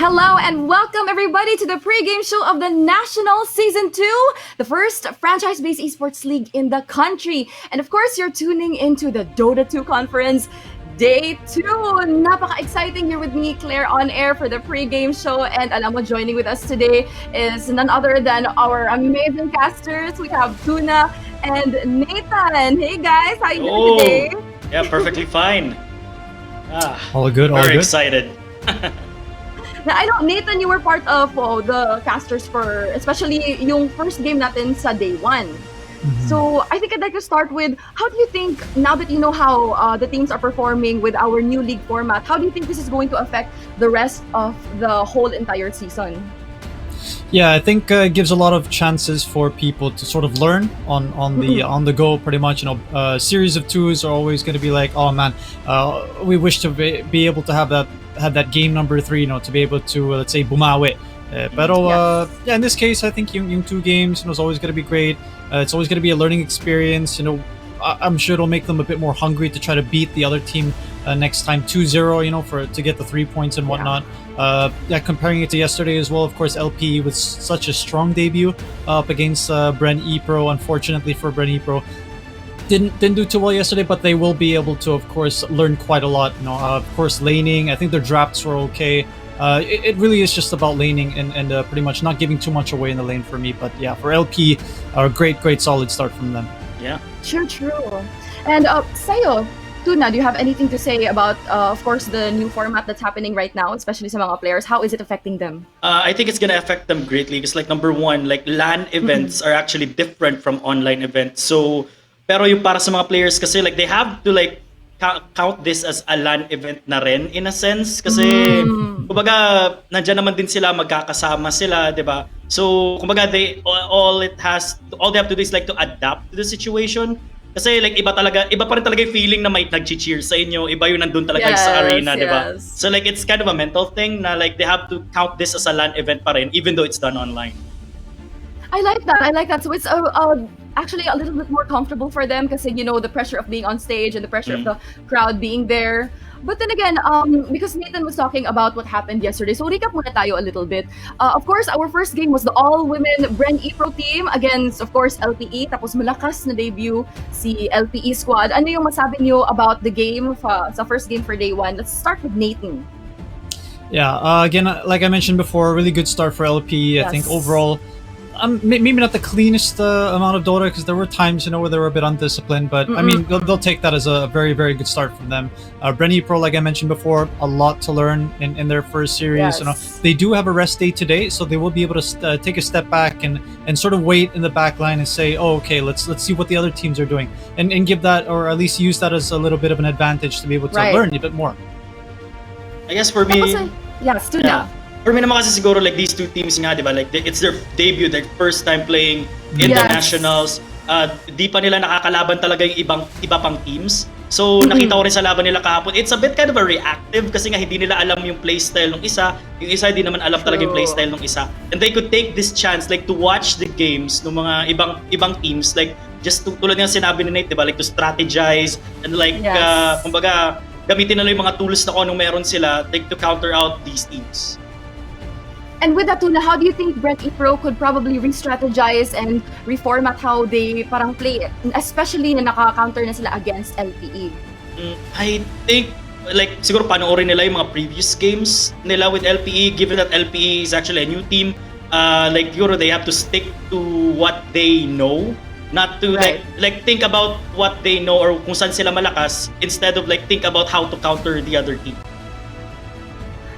Hello and welcome everybody to the pre-game show of the National Season 2, the first franchise-based esports league in the country. And of course, you're tuning into the Dota 2 conference Day 2. Napaka-exciting here with me, Claire, on air for the pre-game show. And alam mo, joining with us today is none other than our amazing casters. We have Tuna and Nathan. Hey guys, how you doing today? Yeah, perfectly fine. All good, all Very good. excited. Now, I know, Nathan, you were part of the casters for, especially yung first game natin sa day 1. So I think I'd like to start with, how do you think, now that you know how the teams are performing with our new league format, how do you think this is going to affect the rest of the whole entire season? Yeah, I think it gives a lot of chances for people to sort of learn on the go. Pretty much, a series of twos are always going to be like, oh man, we wish to be able to have that game number 3, to be able to let's say bumawi. Pero yeah, in this case, I think yung 2 games, it's always going to be great. It's always going to be a learning experience. I'm sure it'll make them a bit more hungry to try to beat the other team next time 2-0, to get the 3 points and whatnot. Comparing it to yesterday as well, of course, LP with such a strong debut up against Bren ePro. Unfortunately for Bren ePro, didn't do too well yesterday, but they will be able to, of course, learn quite a lot. Of course, laning. I think their drafts were okay. It really is just about laning and pretty much not giving too much away in the lane for me. But yeah, for LP, a great solid start from them. Yeah. True. And sa'yo, Tuna, do you have anything to say about, of course, the new format that's happening right now, especially sa mga players? How is it affecting them? I think it's gonna affect them greatly because, number one, LAN events are actually different from online events. So, pero yung para sa mga players kasi, they have to count this as a LAN event na rin in a sense kasi kumbaga nandiyan naman din sila, magkakasama sila, 'di ba? So kumbaga all they have to do is to adapt to the situation kasi iba pa rin talaga yung feeling na may nag-cheer sa inyo, iba yung nandun talaga sa arena, 'di ba? So it's kind of a mental thing na they have to count this as a LAN event pa rin even though it's done online. I like that. So it's actually a little bit more comfortable for them kasi, the pressure of being on stage and the pressure of the crowd being there. But then again, because Nathan was talking about what happened yesterday, so recap muna tayo a little bit. Of course, our first game was the all-women Bren ePro team against, of course, LPE. Tapos malakas na debut si LPE squad. Ano yung masabi niyo about the game sa first game for day 1? Let's start with Nathan. Yeah, again, like I mentioned before, really good start for LP. I think overall, maybe not the cleanest amount of Dota because there were times where they were a bit undisciplined, but I mean they'll take that as a very good start from them. Bren ePro, like I mentioned before, a lot to learn in their first series. They do have a rest day today, so they will be able to take a step back and sort of wait in the back line and say, oh, okay, let's see what the other teams are doing and give that, or at least use that as a little bit of an advantage to be able to learn a bit more. I guess for me, for me naman kasi siguro these 2 teams nga, di ba? It's their debut, their first time playing in the nationals. Di pa nila nakakalaban talaga yung iba pang teams. So nakita ko rin sa laban nila kahapon, it's a bit kind of a reactive kasi nga hindi nila alam yung playstyle ng isa, yung isa hindi naman alam talaga yung playstyle ng isa. And they could take this chance to watch the games ng mga ibang teams, just tulad nga sinabi ni Nate, di ba? To strategize and kumbaga gamitin nila yung mga tools na kung anong meron sila to counter out these teams. And with that, Tuna, how do you think Bren ePro could probably re-strategize and reformat how they parang play it, especially na naka-counter na sila against LPE? I think, siguro panoorin nila yung mga previous games nila with LPE, given that LPE is actually a new team. Siguro they have to stick to what they know, not to think about what they know or kung saan sila malakas, instead of think about how to counter the other team.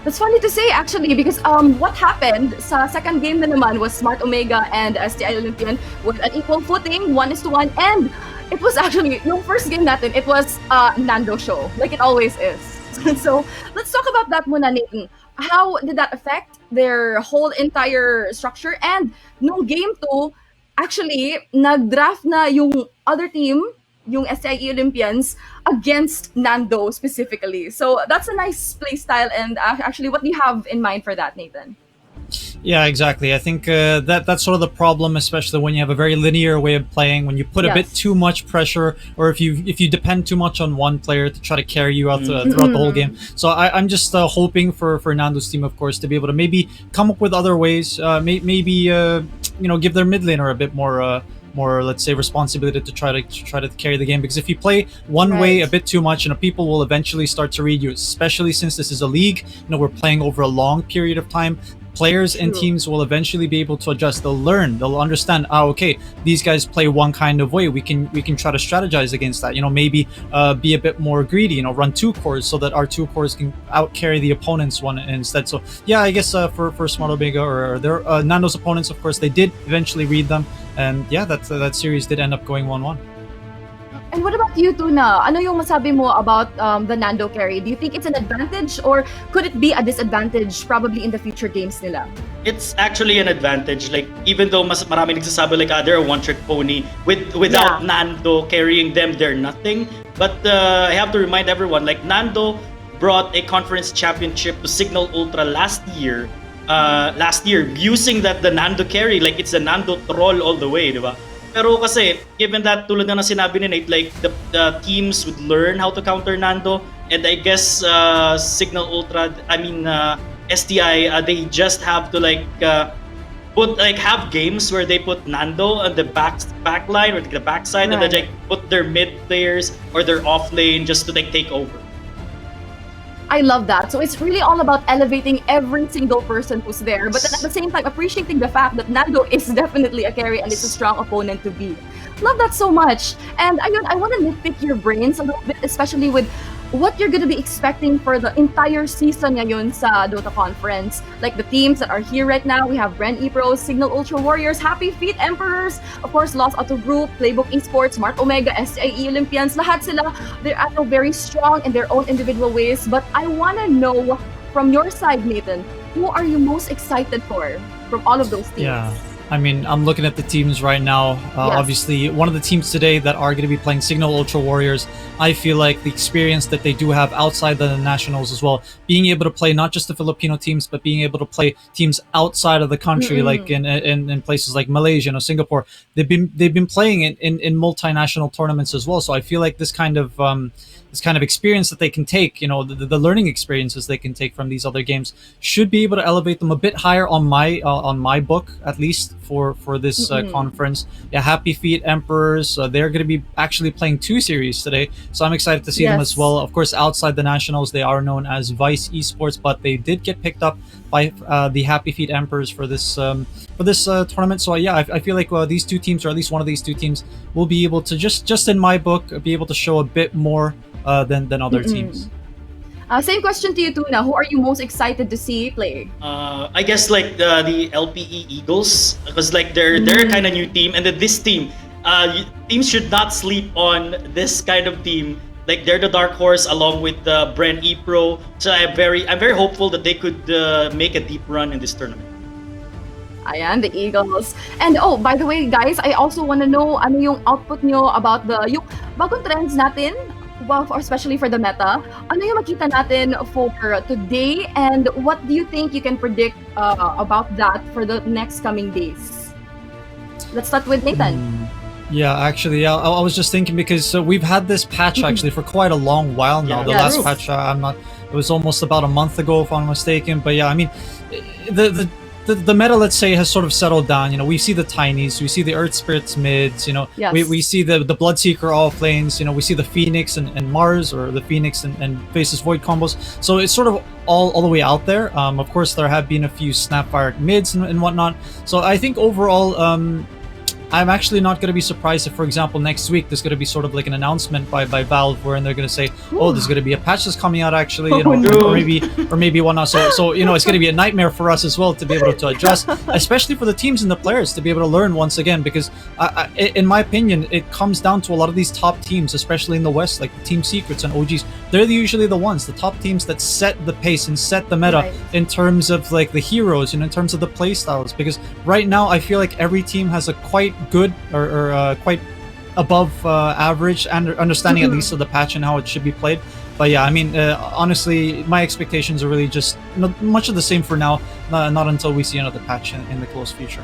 That's funny to say actually because what happened sa second game na naman was Smart Omega and STI Olympian with an equal footing, 1-1, and it was actually, yung first game natin, it was Nando show, like it always is. So let's talk about that muna, Nathan. How did that affect their whole entire structure? And nung game 2, actually, nag-draft na yung other team, yung STIE Olympians, against Nando specifically. So that's a nice play style. And actually, what do you have in mind for that, Nathan? Yeah, exactly. I think that's sort of the problem, especially when you have a very linear way of playing. When you put a bit too much pressure, or if you depend too much on one player to try to carry you out throughout the whole game. So I'm just hoping for Fernando's team, of course, to be able to maybe come up with other ways. Maybe give their mid laner a bit more, let's say, responsibility to try to carry the game, because if you play one way a bit too much, people will eventually start to read you, especially since this is a league. We're playing over a long period of time. Players and teams will eventually be able to adjust. They'll learn. They'll understand. Okay, these guys play one kind of way. We can try to strategize against that. Maybe be a bit more greedy. Run two cores so that our two cores can out carry the opponent's one instead. So yeah, I guess for Smart Omega or their Nando's opponents, of course, they did eventually read them, and yeah, that series did end up going 1-1. And what about you, Tuna? Ano yung masabi mo about the Nando carry? Do you think it's an advantage, or could it be a disadvantage probably in the future games nila? It's actually an advantage. Like, even though marami nagsasabi like they're a one-trick pony, without Nando carrying them, they're nothing. But I have to remind everyone, like, Nando brought a conference championship to Signal Ultra last year, using the Nando carry. Like, it's a Nando troll all the way, di ba? Pero kasi, given that, tulad na sinabi ni Nate, like, the teams would learn how to counter Nando, and I guess Signal Ultra, STI, they just have to have games where they put Nando on the back line or the backside, and then put their mid players or their off lane just to take over. I love that. So it's really all about elevating every single person who's there, but then at the same time appreciating the fact that Nando is definitely a carry and it's a strong opponent to beat. Love that so much. And ayun, I want to nitpick your brains a little bit, especially with what you're going to be expecting for the entire season ngayon sa Dota Conference. Like the teams that are here right now, we have Bren Epros, Signal Ultra Warriors, Happy Feet Emperors, of course, Lost Auto Group, Playbook Esports, Smart Omega, SIE Olympians. Lahat sila, they're very strong in their own individual ways. But I want to know from your side, Nathan, who are you most excited for from all of those teams? Yeah. I mean, I'm looking at the teams right now. Obviously, one of the teams today that are going to be playing Signal Ultra Warriors, I feel like the experience that they do have outside the nationals as well, being able to play not just the Filipino teams, but being able to play teams outside of the country, like in places like Malaysia or Singapore. They've been playing in multinational tournaments as well. So I feel like this kind of experience that they can take, the learning experiences they can take from these other games, should be able to elevate them a bit higher on my book, at least for this conference. Yeah, Happy Feet Emperors, they're going to be actually playing 2 series today, so I'm excited to see them as well. Of course, outside the nationals, they are known as Vice Esports, but they did get picked up by the Happy Feet Emperors for this tournament. So yeah, I feel like these 2 teams, or at least one of these 2 teams, will be able to just in my book be able to show a bit more than other teams. Same question to you, Tuna. Who are you most excited to see play? I guess like the LPE Eagles, because like they're a kind of new team, and then this team, teams should not sleep on this kind of team. Like, they're the dark horse along with Bren Epro. So I'm very hopeful that they could make a deep run in this tournament. Ayan, the Eagles. And oh, by the way, guys, I also want to know ano yung output nyo about yung bagong trends natin, well, especially for the meta. Ano yung makita natin for today, and what do you think you can predict about that for the next coming days? Let's start with Nathan. Yeah, actually, I was just thinking, because we've had this patch actually for quite a long while now. The last patch, it was almost about a month ago, if I'm not mistaken. But yeah, I mean, the meta, let's say, has sort of settled down. We see the Tinies, we see the Earth Spirits mids, we see the Bloodseeker off lanes, we see the Phoenix and Mars, or the Phoenix and Faces Void combos. So it's sort of all the way out there. Of course, there have been a few Snapfire mids and whatnot. So I think overall, I'm actually not going to be surprised if, for example, next week there's going to be sort of like an announcement by Valve wherein they're going to say, oh, there's going to be a patch that's coming out actually, or maybe whatnot. So it's going to be a nightmare for us as well to be able to adjust, especially for the teams and the players to be able to learn once again, because in my opinion, it comes down to a lot of these top teams, especially in the West, like Team Secrets and OGs. They're usually the ones, the top teams that set the pace and set the meta in terms of like the heroes and in terms of the play styles, because right now I feel like every team has a quite good or quite above average and understanding at least of the patch and how it should be played. But yeah, I mean, honestly, my expectations are really just not much of the same for now. Not until we see another patch in the close future.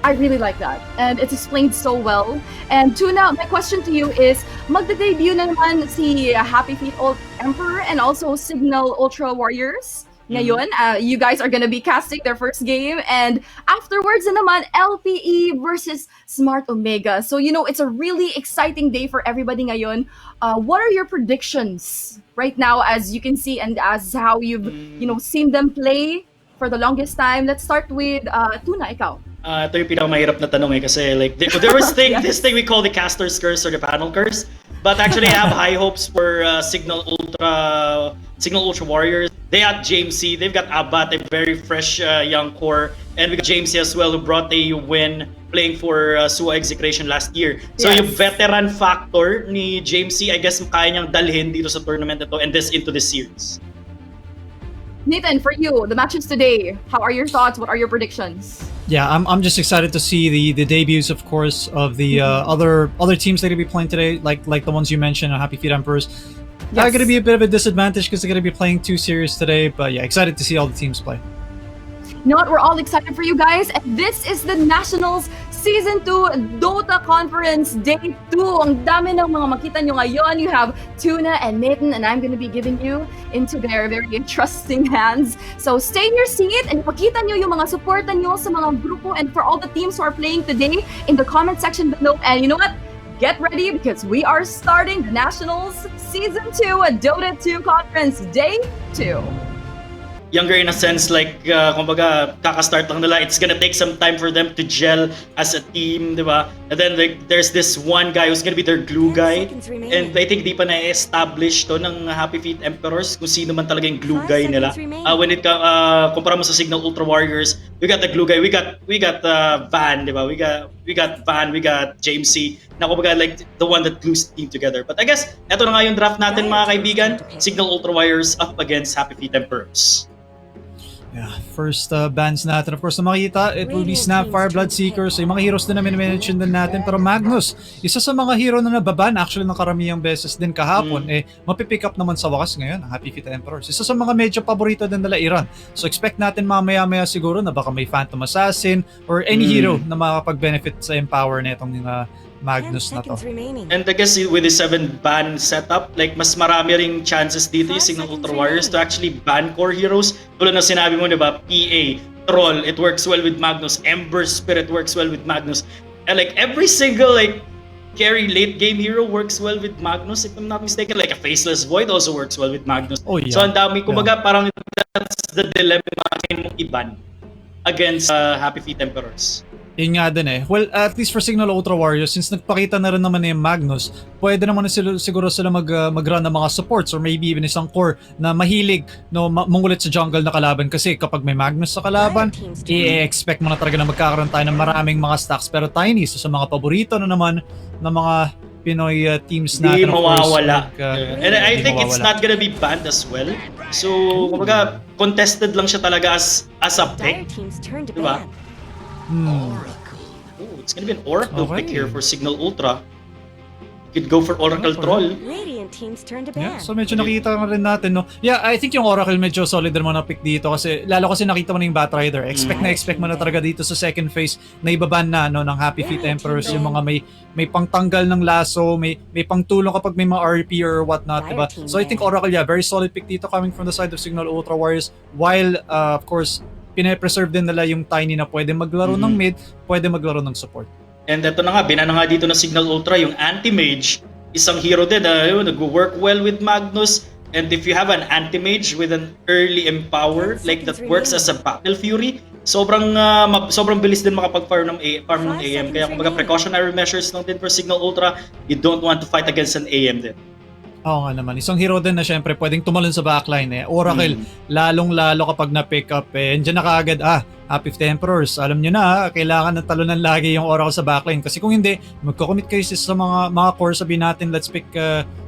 I really like that. And it's explained so well. And Tuna, my question to you is, magde-debut na naman si Happy Feet Emperor and also Signal Ultra Warriors. Ngayon, you guys are gonna be casting their first game, and afterwards na naman, LPE versus Smart Omega. So, it's a really exciting day for everybody ngayon. What are your predictions right now, as you can see, and as how you've, seen them play for the longest time? Let's start with Tuna, ikaw. Ito yung pinakamahirap na tanong kasi like there was Yes. this thing we call the caster's curse or the panel curse, but actually I have high hopes for Signal Ultra Warriors. They have James C, they've got Abat, a very fresh young core, and we got James C as well, who brought a win playing for Suwa Execration last year. So Yes. yung veteran factor ni James C, I guess kaya niyang dalhin dito sa tournament ito and into this series. Nathan, for you, the matches today, how are your thoughts? What are your predictions? Yeah, I'm just excited to see the debuts, of course, of the other teams that are going to be playing today, like the ones you mentioned, Happy Feet Emperors. They're going to be a bit of a disadvantage because they're going to be playing 2 series today, but yeah, excited to see all the teams play. You know what? We're all excited for you guys. And this is the Nationals Season 2 Dota Conference Day 2. Ang dami ng mga makita nyo ngayon. You have Tuna and Nathan, and I'm gonna be giving you into their very trusting hands. So stay in your seat and pakita nyo yung mga suporta nyo sa mga grupo and for all the teams who are playing today in the comment section below. And you know what? Get ready because we are starting the Nationals Season 2 Dota 2 Conference Day 2. Younger in a sense, like kumbaga kaka-start lang nila, it's gonna take some time for them to gel as a team, di ba? And then there's this one guy who's gonna be their glue guy, and I think di pa na-establish to ng Happy Feet Emperors kung sino man talaga yung glue guy nila. When it kumpara mo sa Signal Ultra Warriors, we got the glue guy, we got Van, di ba? We got Van, we got James C, na kumbaga like the one that glues the team together. But I guess eto na nga yung draft natin, mga kaibigan. Signal Ultra Warriors up against Happy Feet Emperors. Yeah, first bans natin, of course, na makita, it will be Snapfire, Bloodseeker, so yung mga heroes din na mention din natin. Pero Magnus, isa sa mga hero na nababan actually ng karamihang beses din kahapon, mapipick up naman sa wakas ngayon, Happy Feet Emperors. Isa sa mga medyo paborito din nila Iran. So expect natin mamaya-maya siguro na baka may Phantom Assassin or any hero na makakapag-benefit sa empower na itong Magnus na to. And I guess with the 7 ban setup, like mas marami ring chances dito yung Signal Ultra Warriors to actually ban core heroes. Tulad na sinabi mo, diba? PA, Troll, it works well with Magnus. Ember Spirit works well with Magnus. And like every single like carry late game hero works well with Magnus, if I'm not mistaken. Like a Faceless Void also works well with Magnus. Oh, yeah. So ang dami, kumbaga parang that's the dilemma mong iban against Happy Feet Emperors. Yun nga din Well, at least for Signal Ultra Warriors, since nagpakita na rin naman yung Magnus, pwede naman na siguro sila mag-run ng mga supports or maybe even isang core na mahilig mangulit sa jungle na kalaban. Kasi kapag may Magnus sa kalaban, i-expect mo na talaga na magkakaroon tayo ng maraming mga stacks. Pero Tiny, so sa mga paborito na naman ng mga Pinoy teams natin, Di mawawala. And I think mawawala. it's not gonna be banned as well. So, kumbaga, contested lang siya talaga as a pick. Diba? Oh, it's gonna be an Oracle pick here for Signal Ultra. You could go for Oracle Troll. Yeah, so medyo nakita rin natin, no? Yeah, I think yung Oracle medyo solid naman na pick dito kasi lalo kasi nakita mo na yung Batrider. Expect mo na talaga dito sa second phase na ibaban na ng Happy Feet Emperors, yung mga may pangtanggal ng lasso, may pangtulong kapag may mga RP or whatnot, diba? So I think Oracle, yeah, very solid pick dito coming from the side of Signal Ultra Warriors, while of course pine-preserve din nila yung Tiny na pwede maglaro ng mid, pwede maglaro ng support. And ito na nga, binana nga dito na Signal Ultra, yung Anti-Mage, isang hero din nag-work well with Magnus. And if you have an Anti-Mage with an early empower, like that works as a Battle Fury, sobrang bilis din makapag-farm ng AM. Kaya kumbaga precautionary measures lang din for Signal Ultra. You don't want to fight against an AM din. Oo nga naman. Isang hero din na syempre pwedeng tumalon sa backline Oracle, lalong-lalo kapag na-pick up andyan na kaagad, Happy Feet Emperors. Alam nyo na, kailangan ng talunan lagi yung Oracle sa backline. Kasi kung hindi, magko-commit kayo sa mga core, sabihin natin, let's pick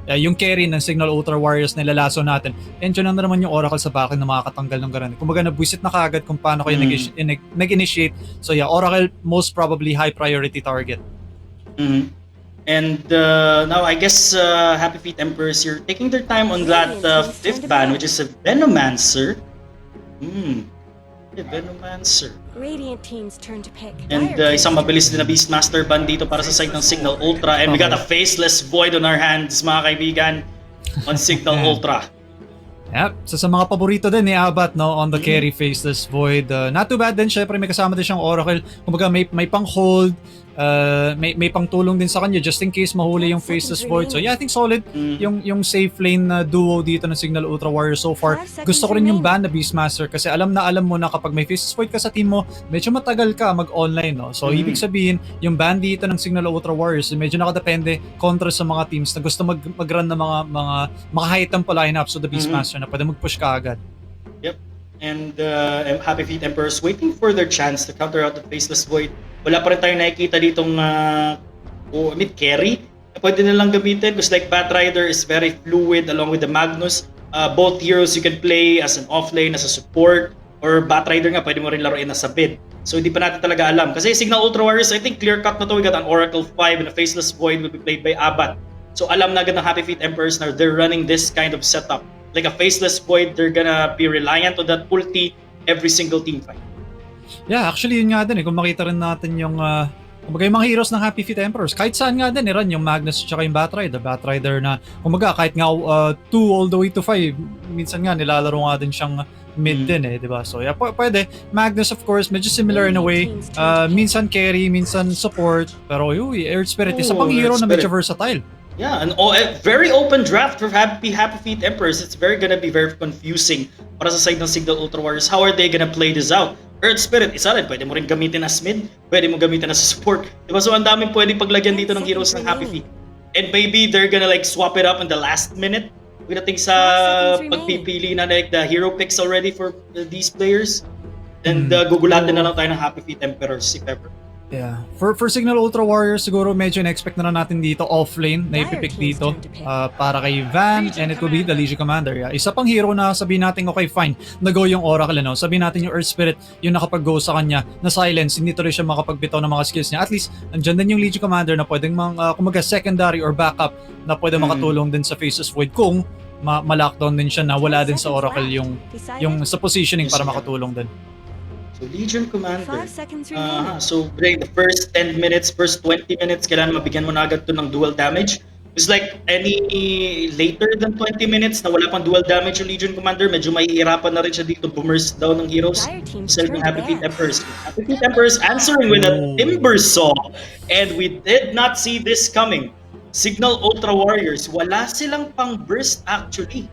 yung carry ng Signal Ultra Warriors na ilalaso natin. Andyan na naman yung Oracle sa backline na makakatanggal ng garanti. Kumbaga, nabwisit na kaagad kung paano kayo nag-initiate. So yeah, Oracle, most probably high priority target. And now I guess Happy Feet Emperors, you're taking their time on that fifth ban, which is a Venomancer. Venomancer. Radiant team's turn to pick. And isang mabilis din na Beastmaster ban dito para sa side ng Signal Ultra. And we got a Faceless Void on our hands, mga kaibigan, on Signal Ultra. Yep, sa mga paborito din ni Abat, no, on the carry Faceless Void. Not too bad din, syempre may kasama din siyang Oracle. Kumbaga may pang-hold, may pang-tulong din sa kanya just in case mahuli yung Faceless Void. So yeah, I think solid yung safe lane na duo dito ng Signal Ultra Warriors so far. Gusto ko rin yung ban na Beastmaster kasi alam mo na kapag may Faceless Void ka sa team mo, medyo matagal ka mag-online, no? So ibig sabihin, yung ban dito ng Signal Ultra Warriors, medyo nakadepende kontra sa mga teams na gusto mag-run ng mga high tempo lineups so the Beastmaster na pwede mag-push ka agad. Yep. And Happy Feet Emperors waiting for their chance to counter out the Faceless Void. Wala pa rin tayong nakikita ditong mid carry. Pwede nilang gamitin because like Batrider is very fluid along with the Magnus. Both heroes you can play as an offlane, as a support, or Batrider nga pwede mo rin laruin as a bid. So hindi pa natin talaga alam. Kasi Signal Ultra Warriors, I think clear cut na to. We got an Oracle 5 and a Faceless Void will be played by Abat. So alam na agad ng Happy Feet Emperors na they're running this kind of setup. Like a Faceless Void, they're gonna be reliant on that ulti every single team fight. Yeah, actually yun nga din kung makita rin natin yung kumbaga yung mga heroes ng Happy Feet Emperors, kahit saan nga din i-run yung Magnus at yung Batrider na kumbaga kahit nga 2 all the way to 5, minsan nga nilalaro nga din siyang mid din di ba? So yeah, pwede. Magnus of course, medyo similar in a way. Minsan carry, minsan support, pero Earth Spirit isa pang hero na medyo versatile. Yeah, and a very open draft for Happy Feet Emperors. It's gonna be very confusing para sa side ng Signal Ultra Warriors. How are they gonna play this out? Earth Spirit, isa rin. Pwede mo rin gamitin as mid. Pwede mo gamitin as support. Diba? So ang daming pwedeng paglagyan dito ng heroes ng Happy Feet. And maybe they're gonna like swap it up in the last minute. Pagdating sa pagpipili na like the hero picks already for these players. And gugulatin na lang tayo ng Happy Feet Emperors if ever. Yeah. For Signal Ultra Warriors, siguro medyo na-expect na natin dito off-lane na ipipick dito para kay Van, and it will be the Legion Commander. Yeah. Isa pang hero na sabihin natin, okay, fine, na-go yung Oracle, no? Sabihin natin yung Earth Spirit, yung nakapag-go sa kanya, na silence, hindi tuloy siya makapagbitaw ng mga skills niya. At least, andyan din yung Legion Commander na pwedeng kumaga secondary or backup na pwede makatulong din sa Faceless Void kung ma-lockdown din siya na wala din sa Oracle yung sa positioning para makatulong din. So Legion Commander. 5 seconds remaining. So the first 10 minutes, first 20 minutes, kailangan mabigyan mo na agad to ng dual damage. It's like any later than 20 minutes na wala pang dual damage yung Legion Commander, medyo mahihirapan na rin siya dito bumers down ng heroes. Selling Happy Feet Emperors. Happy Feet Emperors answering with a Timber Saw. And we did not see this coming. Signal Ultra Warriors, wala silang pang burst actually.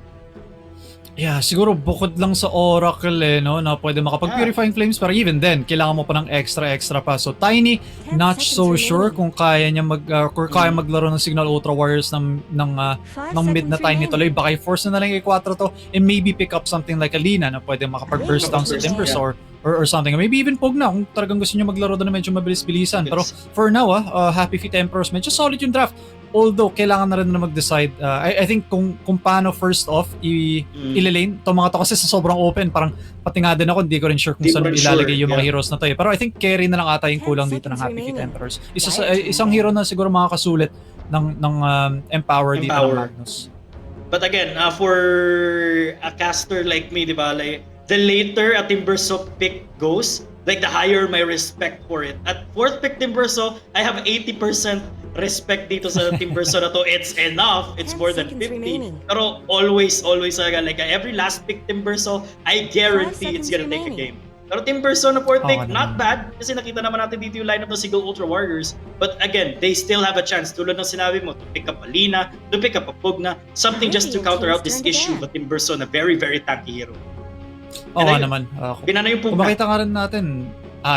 Yeah, siguro bukod lang sa Oracle no, na pwede makapag-purifying flames, pero even then, kailangan mo pa ng extra pa. So Tiny, not so sure kung kaya niya maglaro ng Signal Ultra Warriors ng mid na Tiny tuloy. Baka i-force na lang i-4 to and maybe pick up something like a Lina na pwede makapag-burst down sa Timber Saw or something. Maybe even Pugna kung talagang gusto niyo maglaro doon na medyo mabilis-bilisan. Pero for now, Happy Feet Emperors, medyo solid yung draft. Although, kailangan na rin na mag-decide. I think kung paano first off ililane to mga to kasi sa sobrang open, parang pati nga din ako, hindi ko rin sure kung saan ilalagay yung mga heroes na to Pero I think carry na lang ata yung kulang dito ng Happy Feet Emperors. Isang hero na siguro makakasulit ng Empower dito ng Magnus. But again, for a caster like me, di ba, like, the later a Timbersaw pick goes, like the higher my respect for it. At 4th pick Timbersaw, I have 80% respect dito sa Timbersaw na to. It's enough. It's more than 50. Pero always like every last pick Timbersaw, I guarantee it's gonna take a game. Pero Timbersaw na 4th pick, not bad. Kasi nakita naman natin dito yung lineup ng Signal Ultra Warriors. But again, they still have a chance. Tulad ng sinabi mo, to pick up a Lina, to pick up a Pugna, something just to counter out this issue. But Timbersaw na very, very tanky hero. Oo nga naman. Pinana yung Pugna. Kung makita nga rin natin,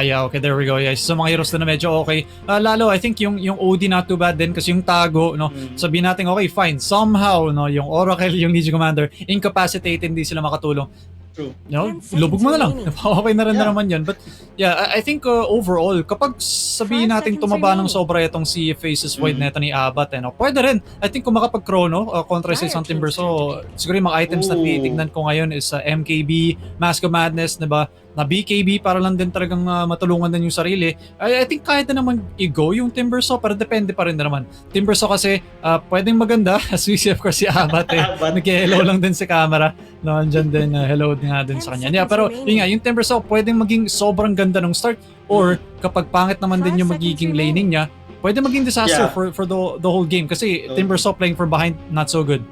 yeah, okay, there we go. Yeah, so mga heroes na medyo okay. Lalo, I think yung OD not too bad din kasi yung tago, no, sabihin natin, okay, fine. Somehow, no, yung Oracle, yung Legion Commander, incapacitated, hindi sila makatulong. True. You know, lubog mo na lang. Okay na rin na naman yun. But yeah, I think overall, kapag sabihin natin tumaba ng sobra itong si Faceless Void neto ni Abat, no, pwede rin. I think kung makapag-chrono kontra sa isang Timber, so siguro yung mga items na titignan ko ngayon is MKB, Mask of Madness, diba? na BKB para lang din talagang matulungan din yung sarili. I think kahit na naman i-go yung Timbersaw, pero depende pa rin na naman. Timbersaw kasi pwedeng maganda, as we see of course si Abat nag-hello lang din sa camera. No, andyan din, hello nga din sa kanya. Yeah, pero yun nga, yung Timbersaw pwedeng maging sobrang ganda ng start, or kapag pangit naman din yung magiging laning niya, pwede maging disaster for the whole game kasi Timbersaw playing from behind, not so good.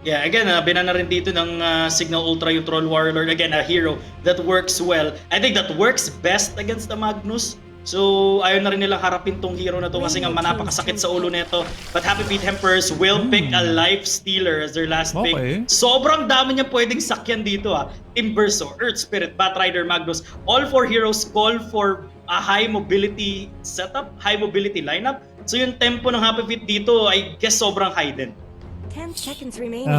Yeah, again, binana rin dito ng Signal Ultra yung Troll Warlord. Again, a hero that works well. I think that works best against the Magnus. So, ayaw na rin nilang harapin tong hero na to kasi nga manapakasakit sa ulo nito. But Happy Feet Emperors will pick a Life Stealer as their last pick. Sobrang dami niya pwedeng sakyan dito Timbersaw, Earth Spirit, Batrider, Magnus. All 4 heroes call for a high mobility setup, high mobility lineup. So yung tempo ng Happy Feet dito, I guess sobrang high din. 10 seconds remaining.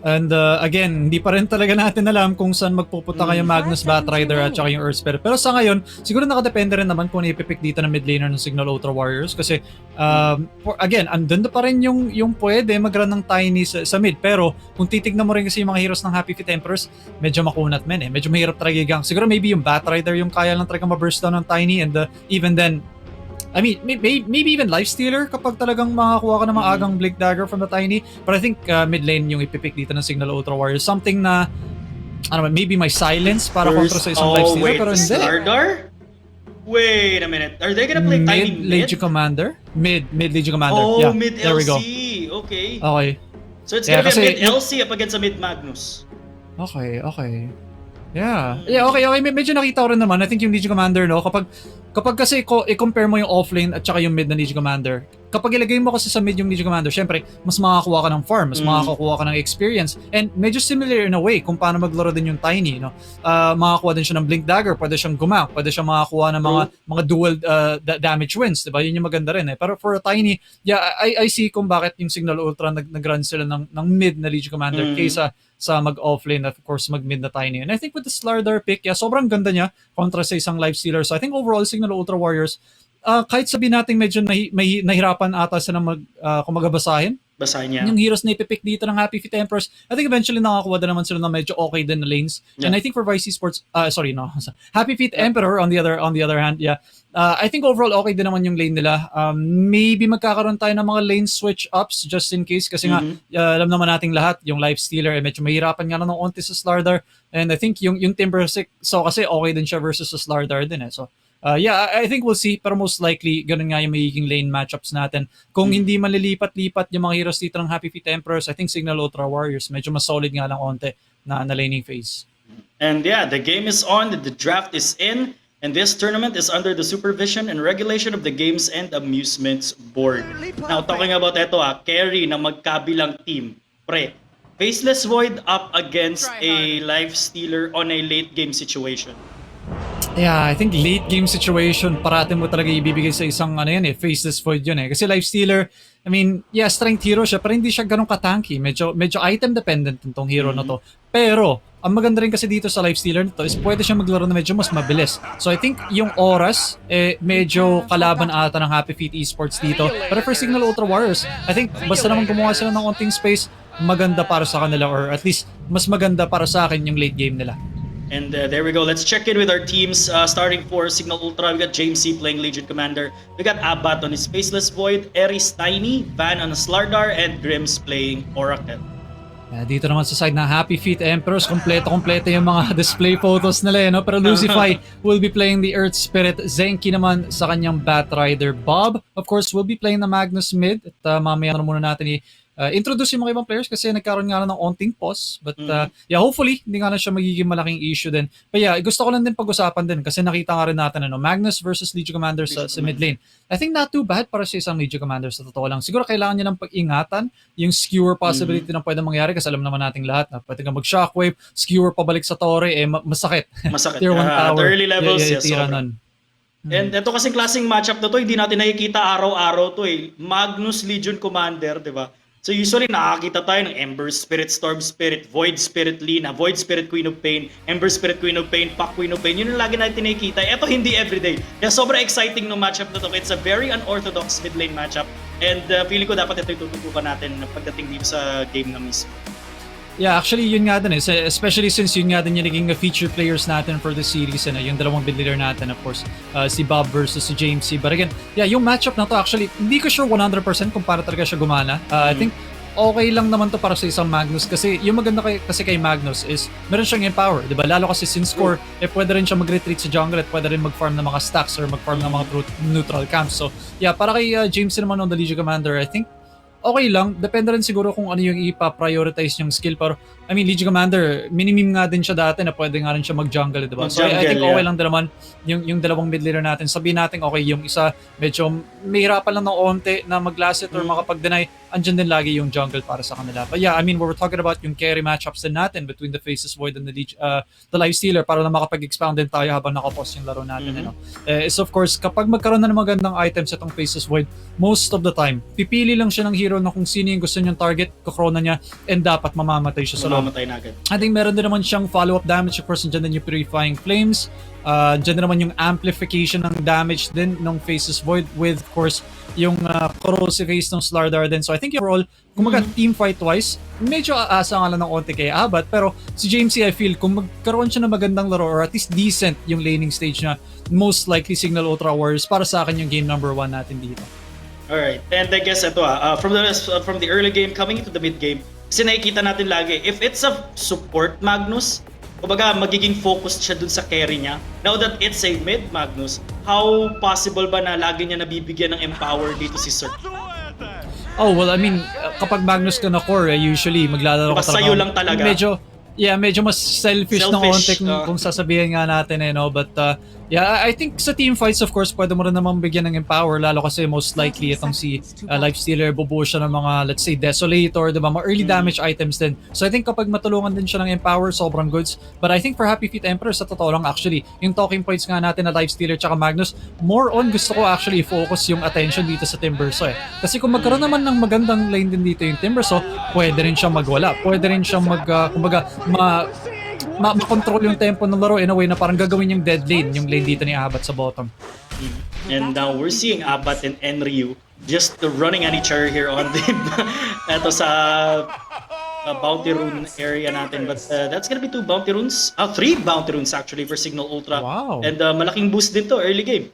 And again, hindi pa rin talaga natin alam kung saan magpupunta kayo Magnus, Batrider at saka yung Earth Spirit. Pero sa ngayon, siguro nakadepende rin naman kung ipipick dito ng mid laner ng Signal Ultra Warriors kasi again, andun na pa rin yung pwede mag-run ng Tiny sa mid. Pero kung titignan mo rin kasi yung mga heroes ng Happy Feet Emperors, medyo makunat men medyo mahirap talaga i-gang. Siguro maybe yung Batrider yung kaya lang talaga ma-burst down ng Tiny, and even then I mean, maybe even Lifestealer kapag talagang makakuha ka ng mga agang Blink Dagger from the Tiny. But I think mid lane yung ipipick dito ng Signal Ultra Warriors. Something na, maybe may silence para kontra sa isang Lifestealer, pero hindi. Slardar? Wait a minute. Are they gonna play Tiny mid? Legion Commander? Mid Legion Commander. Oh, yeah, mid there we go. LC. Okay. So it's yeah, gonna be a mid LC up against a mid Magnus. Okay. Yeah, okay. Medyo nakita ko rin naman. I think yung Legion Commander, no, kapag kasi i-compare mo yung offlane at saka yung mid na Legion Commander, kapag ilagay mo kasi sa mid yung Legion Commander, syempre, mas makakakuha ka ng farm, mas makakakuha ka ng experience, and medyo similar in a way kung paano maglaro din yung Tiny, no? Makakuha din siya ng Blink Dagger, pwede siyang gumak, pwede siyang makakuha ng mga dual damage wins, diba? Yun yung maganda rin Pero for a Tiny, yeah, I see kung bakit yung Signal Ultra nag-run sila ng mid na Legion Commander kaysa sa mag-offlane at of course mag-mid na Tiny. And I think with the Slardar pick, sobrang ganda niya kontra sa isang Lifestealer. So I think overall, Signal Ultra Warriors, kahit sabihin natin medyo nahirapan ata sila basahin niya yung heroes na ipipick dito ng Happy Feet Emperors, I think eventually nakakuha din naman sila na medyo okay din na lanes. And I think for Vice Esports, Happy Feet Emperor on the other hand, I think overall okay din naman yung lane nila. Maybe magkakaroon tayo ng mga lane switch ups just in case kasi nga alam naman nating lahat yung Lifestealer medyo mahirapan nga ng onti sa Slardar, and I think yung Timbersaw kasi okay din siya versus sa Slardar din So I think we'll see, pero most likely ganun nga yung magiging lane matchups natin. Kung hindi malilipat-lipat yung mga heroes dito ng Happy Feet Emperors, I think Signal Ultra Warriors medyo mas solid nga lang onte na laning phase. And the game is on, the draft is in, and this tournament is under the supervision and regulation of the Games and Amusements Board. Now, talking about carry ng magkabilang team. Faceless Void up against a Lifestealer on a late game situation. Yeah, I think late game situation parati mo talaga ibibigay sa isang Faceless Void yun Kasi Lifestealer, I mean, strength hero siya, pero hindi siya ganun katanky. Medyo item dependent itong hero na to. Pero, ang maganda rin kasi dito sa Lifestealer nito is pwede siya maglaro na medyo mas mabilis. So I think yung oras, medyo kalaban ata ng Happy Feet Esports dito. Pero for Signal Ultra Warriors, I think basta naman gumawa sila ng konting space, maganda para sa kanila, or at least mas maganda para sa akin yung late game nila. And there we go. Let's check in with our teams. Starting for Signal Ultra, we got James C playing Legion Commander. We got Abat on his Faceless Void, Ares Tiny, Van on Slardar, and Grims playing Oracle. Dito naman sa side na Happy Feet Emperors, kompleto yung mga display photos nila Pero Lucify will be playing the Earth Spirit. Zenki naman sa kanyang Batrider. Bob, of course, will be playing the Magnus mid. At mamaya na muna natin introduce yung mga ibang players kasi nagkaroon nga lang ng onting pause. But hopefully, hindi nga na siya magiging malaking issue din. But gusto ko lang din pag-usapan din kasi nakita nga rin natin Magnus versus Legion Commander sa mid lane. I think not too bad para sa isang Legion Commander sa totoo lang. Siguro kailangan niya ng pag-ingatan yung skewer possibility na pwede mangyari kasi alam naman nating lahat na pwede kang mag-shockwave, skewer pabalik sa torre, masakit. Masakit. Tier 1 tower. Early levels, tira nun. And ito kasing klaseng matchup na to, hindi natin nakikita araw-araw to Magnus Legion Commander, di ba? So usually nakakita tayo ng Ember Spirit, Storm Spirit, Void Spirit Lina, Void Spirit Queen of Pain, Ember Spirit Queen of Pain, Pac Queen of Pain. Yun yung lagi natin nakikita. Ito hindi everyday. Kaya sobrang exciting ng matchup na to. It's a very unorthodox mid lane matchup. And feeling ko dapat ito yung tututukan natin pagdating dito sa game na mismo. Yeah, actually, yun nga din eh. Especially since yun nga din yung naging feature players natin for the series. Yung dalawang mid laner natin, of course. Si Bob versus si James C. But again, yeah, yung matchup na to actually, hindi ko sure 100% kung para talaga siya gumana. I think okay lang naman to para sa isang Magnus kasi yung maganda kasi kay Magnus is meron siyang empower, di ba? Lalo kasi since core, pwede rin siya mag-retreat sa jungle at pwede rin mag-farm ng mga stacks or mag-farm ng mga neutral camps. So, yeah, para kay James naman on the Legion Commander, I think okay lang. Depende rin siguro kung ano yung ipa-prioritize yung skill. Pero, I mean, Legion Commander, minimum nga din siya dati na pwede nga rin siya mag-jungle, diba? So, I think okay lang din naman yung dalawang mid laner natin. Sabihin natin, okay, yung isa, medyo may hirapan lang ng onte na mag-last it or makapag-deny. Andyan din lagi yung jungle para sa kanila. But yeah, I mean, we're talking about yung carry matchups din natin between the Faceless Void and the Lifestealer para na makapag-expound din tayo habang nakapos yung laro natin. Is of course, kapag magkaroon na ng magandang items itong Faceless Void, most of the time, pipili lang siya ng hero na kung sino yung gusto niyang target, kakrona niya, and dapat mamamatay siya sa loob. Mamamatay na agad. I think meron din naman siyang follow-up damage. Of course, dyan din yung Purifying Flames. Dyan din naman yung amplification ng damage din ng Faceless Void with, of course, yung corrosive haste ng Slardar din. So I think overall, kung team fight-wise, medyo aasa nga lang ng onti kay Abat. Pero si James C, I feel, kung magkaroon siya ng magandang laro or at least decent yung laning stage niya, most likely Signal Ultra Warriors para sa akin yung game number 1 natin dito. Alright, and I guess ito from the early game coming into the mid game, kasi nakikita natin lagi, if it's a support Magnus, kumbaga magiging focused siya dun sa carry niya. Now that it's a mid Magnus, how possible ba na lagi niya nabibigyan ng empower dito si Sir? Oh, well, I mean, kapag Magnus ka na core, usually maglalaro ka sa'yo lang talaga. Medyo mas selfish ng onte kung sasabihin nga natin no? But yeah, I think sa team fights, of course, pwede mo rin naman bigyan ng empower, lalo kasi most likely itong si Lifestealer, bubuo siya ng mga, let's say, Desolator, diba? Mga early damage items din. So I think kapag matulungan din siya ng empower, sobrang goods. But I think for Happy Feet Emperor, sa totoo lang actually, yung talking points nga natin na Lifestealer tsaka Magnus, more on gusto ko actually focus yung attention dito sa Timbersaw Kasi kung magkaroon naman ng magandang lane din dito yung Timbersaw, pwede rin siyang magwala. Pwede rin siyang ma-control yung tempo ng laro in a way na parang gagawin yung dead lane, yung lane dito ni Abat sa bottom. And now we're seeing Abat and Enryu just running at each other here on the eto sa bounty rune area natin. But that's gonna be 2 bounty runes, 3 bounty runes actually for Signal Ultra. Wow. And malaking boost din to early game.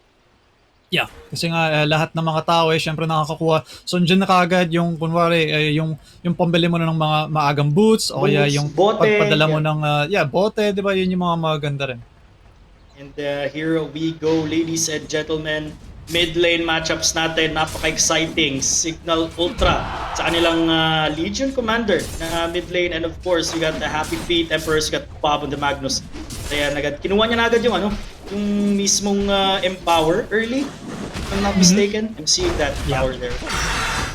Yeah, kasi nga lahat ng mga tao syempre nakakakuha. So andyan na kaagad yung kunwari yung pambili mo na ng mga maagang boots o kaya yung bote, pagpadala mo ng bote, 'di ba? Yun yung mga maganda rin. And here we go, ladies and gentlemen. Mid lane matchups natin, napaka-exciting. Signal Ultra sa kanilang Legion Commander na mid lane, and of course we got the Happy Feet Emperors, got Bob and the Magnus. Kaya kinuha niya na agad yung yung mismong empower early, if I'm not mistaken. I'm seeing that power there.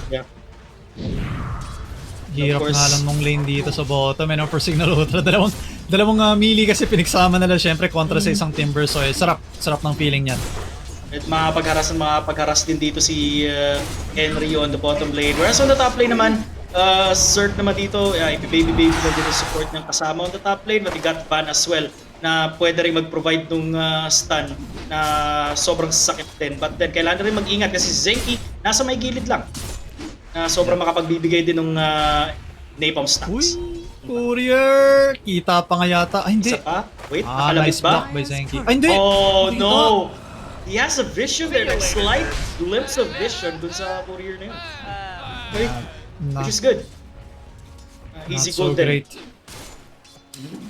Yeah. Hirap nga lang nung lane dito sa bottom for Signal Ultra. Dalawang melee kasi pinagsama nila syempre kontra sa isang Timber. So sarap ng feeling niyan. At pagharas din dito si Henry on the bottom lane. Whereas on the top lane naman, Cert naman dito, baby na dito support ng kasama on the top lane, but he got Van as well na pwede rin mag-provide ng stun na sobrang sakit din. But then, kailangan rin mag-ingat kasi si Zenki nasa may gilid lang na sobrang makapagbibigay din ng napalm stacks. Uy! Courier! Kita pa nga yata. Ay, hindi. Isa pa? Wait, nakalabit nice ba? block by Zenki. Ay, hindi! Oh, no! He has a vision there, like slight glimpse of vision dun sa courier na yun. Which is good. Easy goal great.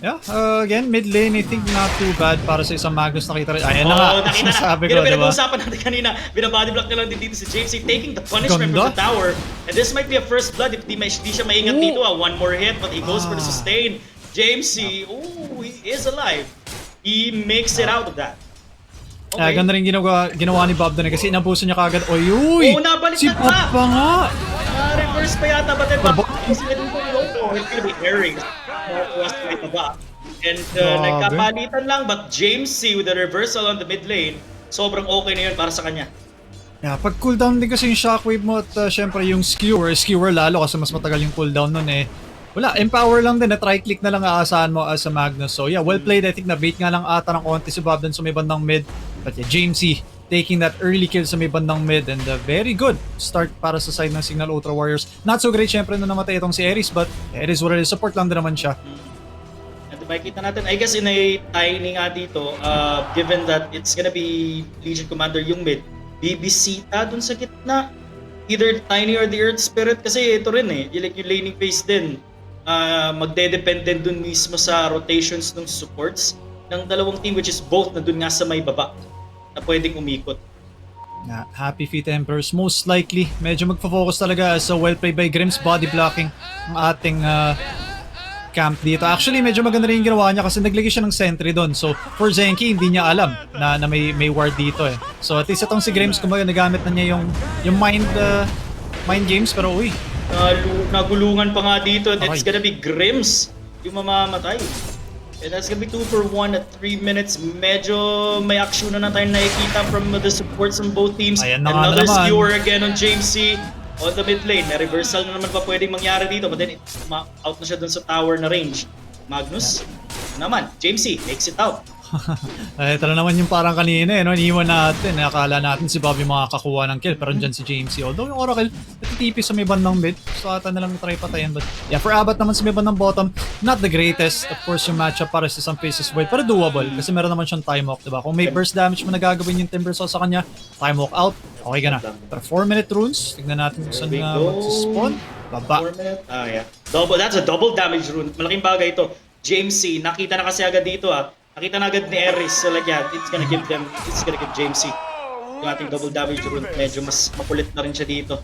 Yeah, again, mid lane, I think not too bad para sa isang Magnus. Nakita rin. Ayan na nga, sinasabi ko, diba? Pinag-uusapan natin kanina, binabody block na lang din dito si James taking the punishment from the tower. And this might be a first blood if di siya maingat dito. One more hit, but he goes for the sustain. James he is alive. He makes it out of that. Okay. Ganda rin ginawa ni Bob doon kasi inabuso niya kagad. Uy! Nabalik si na Bob pa nga! Reverse pa yata, but then it's gonna be airing. And nagkapalitan lang, but James C with the reversal on the mid lane, sobrang okay na yun para sa kanya. Yeah, pag cooldown din kasi yung shockwave mo at syempre yung skewer lalo kasi mas matagal yung cooldown nun wala, empower lang din, na try-click na lang aasahan mo as a Magnus. So yeah, well played. I think na-bait nga lang ata ng konti si Bob dun sa may bandang mid. But yeah, James C, taking that early kill sa may bandang mid, and very good start para sa side ng Signal Ultra Warriors. Not so great syempre na namatay itong si Ares, but it is what it is. Support lang din naman siya. At makikita natin, I guess in a tiny nga dito, given that it's gonna be Legion Commander yung mid, bibisita dun sa gitna. Either Tiny or the Earth Spirit, kasi ito rin yung laning phase din. Magde-depend din dun mismo sa rotations ng supports ng dalawang team, which is both na dun nga sa may baba na pwedeng umikot. Happy Feet Emperors, most likely medyo magfo-focus talaga as well played by Grimm's body blocking ang ating camp dito. Actually, medyo maganda rin yung ginawa niya kasi naglagay siya ng sentry doon. So, for Zenki, hindi niya alam na may ward dito So, at least itong si Grimm's, kumbaga nagamit na niya yung mind games, pero uy. Nagulungan pa nga dito, and it's gonna be Grimm's yung mamamatay. And that's gonna be 2 for 1 at 3 minutes. Medyo may action na tayo nakikita from the supports on both teams. Another skewer again on James C. On the mid lane. May reversal na naman pa pwedeng mangyari dito, but then out na siya dun sa tower na range. Magnus, naman, James C makes it out. Ito na naman yung parang kanina iniwan natin. Akala natin si Bobby makakakuha ng kill, pero dyan si James C. Although yung Oracle, natitipi sa may bandang mid. So ata na lang try patayin. But yeah, for Abat naman sa may bandang bottom, not the greatest. Of course, yung matchup para sa some phases void, pero doable. Kasi meron naman siyang time walk, diba? Kung may burst damage mo nagagawin yung Timber Saw sa kanya, time walk out, okay ka na. Pero 4-minute runes, tignan natin kung saan mag-spawn. Baba. 4 minutes? Yeah. That's a double damage rune. Malaking bagay ito. James C, nakita na kasi agad dito Nakita na agad ni Ares, so like it's gonna give James C yung ating double damage rune. Medyo mas makulit na rin siya dito.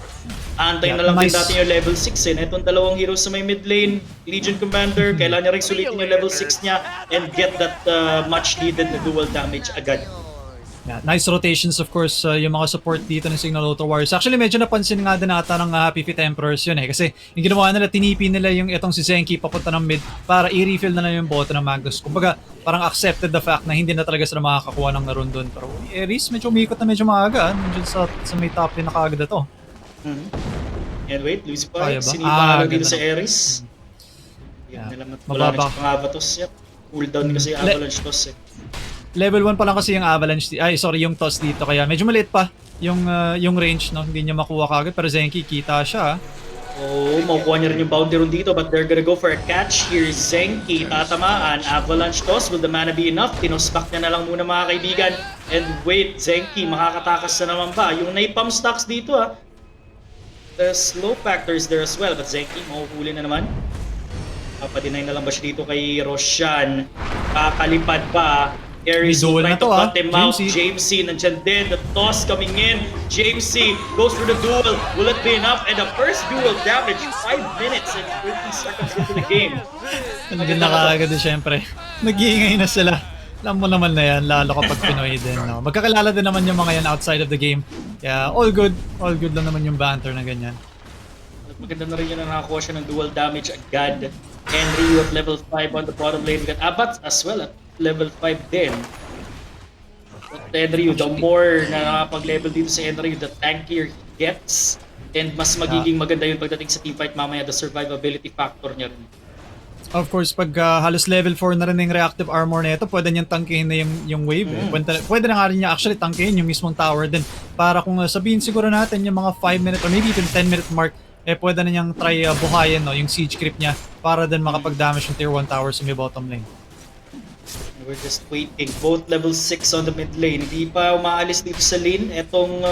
Antayin na lang din natin yung level 6 Itong dalawang heroes sa may mid lane, Legion Commander, kailangan niya rin sulitin yung level 6 niya and get that much needed na dual damage agad. Yeah, nice rotations of course yung mga support dito ng Signal Ultra Warriors. Actually medyo napansin nga din ata ng Happy Feet Emperors yun kasi yung ginawa nila, tinipi nila yung itong si Zenki papunta ng mid para i-refill na lang yung boto ng Magnus. Kumbaga parang accepted the fact na hindi na talaga sila makakakuha ng naroon doon. Pero Ares medyo umikot na medyo maaga nandiyan sa may top lane na kaagad ito. And wait, Luis pa, sinipa lang dito sa Ares. Wala na siya pangabatos. Cooldown kasi yung Avalanche toss Level 1 pa lang kasi yung Avalanche, yung toss dito, kaya medyo maliit pa yung range, hindi niya makuha kagad, pero Zenki, kita siya. Makukuha niya rin yung bounty rune dito, but they're gonna go for a catch here. Zenki, tatamaan, Avalanche toss, will the mana be enough? Tinosback niya na lang muna mga kaibigan. And wait, Zenki, makakatakas na naman ba? Yung napalm stocks dito the slow factor is there as well, but Zenki, mahuhuli na naman. Papadinay na lang ba siya dito kay Roshan? Kakalipad pa. Ares will try to cut him out. James C nandyan din. The toss coming in. James C goes for the duel. Will it be enough? And the first duel damage, 5 minutes and 30 seconds into the game. Naging nakakagad din syempre. Nag-iingay na sila. Alam mo naman na yan, lalo kapag Pinoy din. Magkakilala din naman yung mga yan outside of the game. Kaya all good lang naman yung banter na ganyan. Maganda na rin yun na nakakuha siya ng dual damage agad. Henry at level 5 on the bottom lane. We got Abat as well at level 5 din. But Henry, the more na nakapag-level dito sa Henry, the tankier he gets. And mas magiging maganda yun pagdating sa teamfight mamaya, the survivability factor niya rin. Of course, pag halos level 4 na rin yung reactive armor na ito, pwede niyang tangkihin na yung wave. Pwede na nga rin niya actually tangkihin yung mismong tower din. Para kung sabihin siguro natin yung mga 5 minute or maybe even 10 minute mark, pwede na niyang try buhayin yung siege creep niya para din makapag-damage yung tier 1 tower sa may bottom lane. We're just waiting. Both level 6 on the mid lane. Hindi pa umaalis dito sa lane. Etong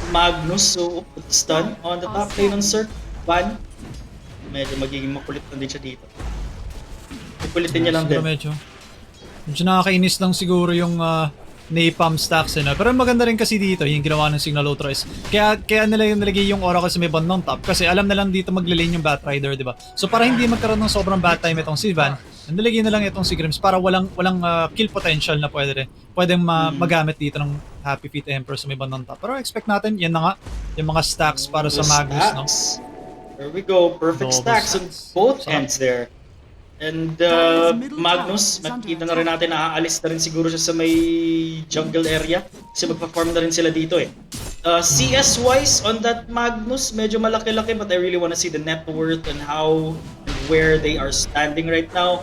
Magnus, so stun on the top lane ng Cirque. Ban. Medyo magiging makulit na din siya dito. Kulitin niya lang din. Medyo nakakainis lang siguro yung napalm stacks pero maganda rin kasi dito yung ginawa ng Signal Ultra is kaya nila yung nilagay yung Oracle sa may bandang top kasi alam na lang dito maglilane yung Batrider, di ba? So para hindi magkaroon ng sobrang bad time itong si Van, nilagay na lang itong si Grims para walang kill potential na pwedeng magamit dito ng Happy Feet Emperor sa may bandang top. Pero expect natin yan na nga yung mga stacks para sa Magnus, no? There we go, perfect stacks on both ends there. And Magnus, makikita na rin natin na aalis na rin siguro siya sa may jungle area kasi magpa-farm na rin sila dito CS-wise on that Magnus, medyo malaki-laki but I really wanna see the net worth and how and where they are standing right now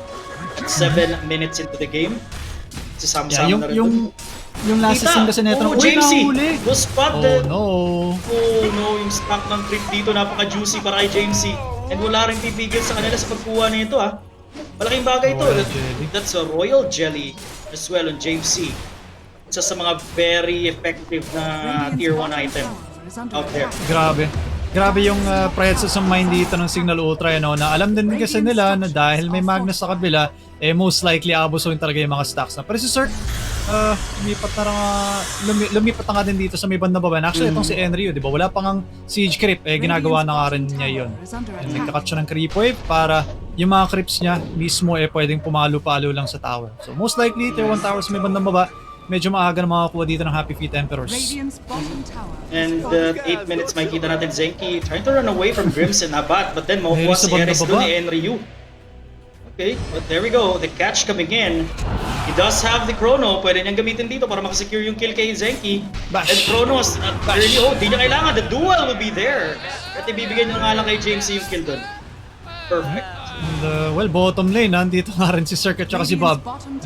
at 7 minutes into the game. Sasama-sama na rin Yung last scene kasi neto. Oh, Jamesy will spot the... Oh no, yung stock ng trip dito napaka-juicy para kay Jamesy. And wala rin pipigil sa kanila sa pagkuha nito Malaking bagay ito. That's a royal jelly as well on Jamesy. Isa sa mga very effective na tier 1 item out there. Grabe yung presence of mind dito ng Signal Ultra, na alam din kasi nila na dahil may Magnus sa kabila, most likely abusuin talaga yung mga stacks na. Pero si Cirque, lumipat na nga din dito sa may bandang baba. Actually, itong si Enryu, di ba? Wala pang ang siege creep, ginagawa na nga rin niya yun. Nagkakat siya ng creep wave para yung mga creeps niya mismo pwedeng pumalo-palo lang sa tower. So most likely, tier 1 tower sa may bandang baba, medyo maaga na makakuha dito ng Happy Feet Emperors. And 8 minutes makikita natin Zenki trying to run away from Grims and Abat, but then makukuha si Eris doon ni Enryu. Okay, but there we go. The catch coming in. He does have the Chrono. Pwede niyang gamitin dito para makasecure yung kill kay Zenki. And Chrono's early di niya kailangan. The duel will be there. At ibibigay niya nga lang kay James yung kill doon. Perfect. And, bottom lane, nandito nga rin si Circuit at si Bob.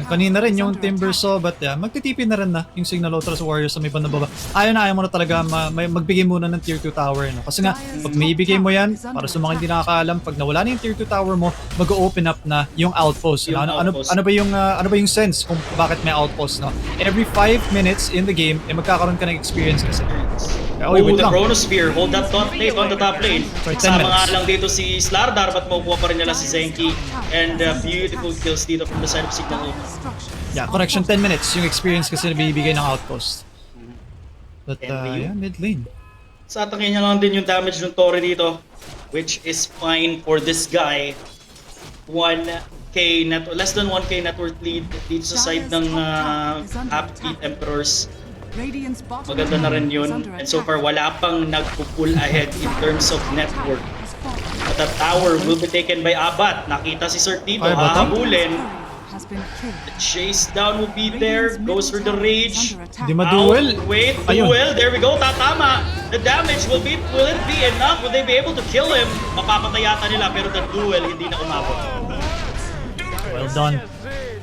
Kanina rin yung Timber Saw, but magtitipin na rin yung Signal Ultra sa Warriors sa may bandang baba. Ayaw mo na talaga magbigay muna ng tier 2 tower. Kasi nga, pag may ibigay mo yan, para sa mga hindi nakakaalam, pag nawala na yung tier 2 tower mo, mag-open up na yung outpost. Ano ba yung sense kung bakit may outpost? Every 5 minutes in the game, magkakaroon ka ng experience kasi. With the Chronosphere, hold that top lane on the top lane. Sama nga lang dito si Slardar, but makukuha pa rin nila si Zenki. And beautiful kills dito from the side of Signal Ultra. Yeah, correction, 10 minutes yung experience kasi nabibigay ng outpost. But mid lane. Sa atangin niya lang din yung damage ng Torre dito, which is fine for this guy. 1k less than 1k net worth lead dito sa side ng Happy Feet Emperors. Maganda na rin yun. And so far, wala pang nagpo-pull ahead in terms of network. But the tower will be taken by Abat. Nakita si Cirque dito, hahabulin. The chase down will be there. Goes for the rage. Di ma-duel. Wait, duel. There we go. Tatama. The damage will it be enough? Will they be able to kill him? Mapapatay yata nila, pero the duel hindi na umabot. Well done.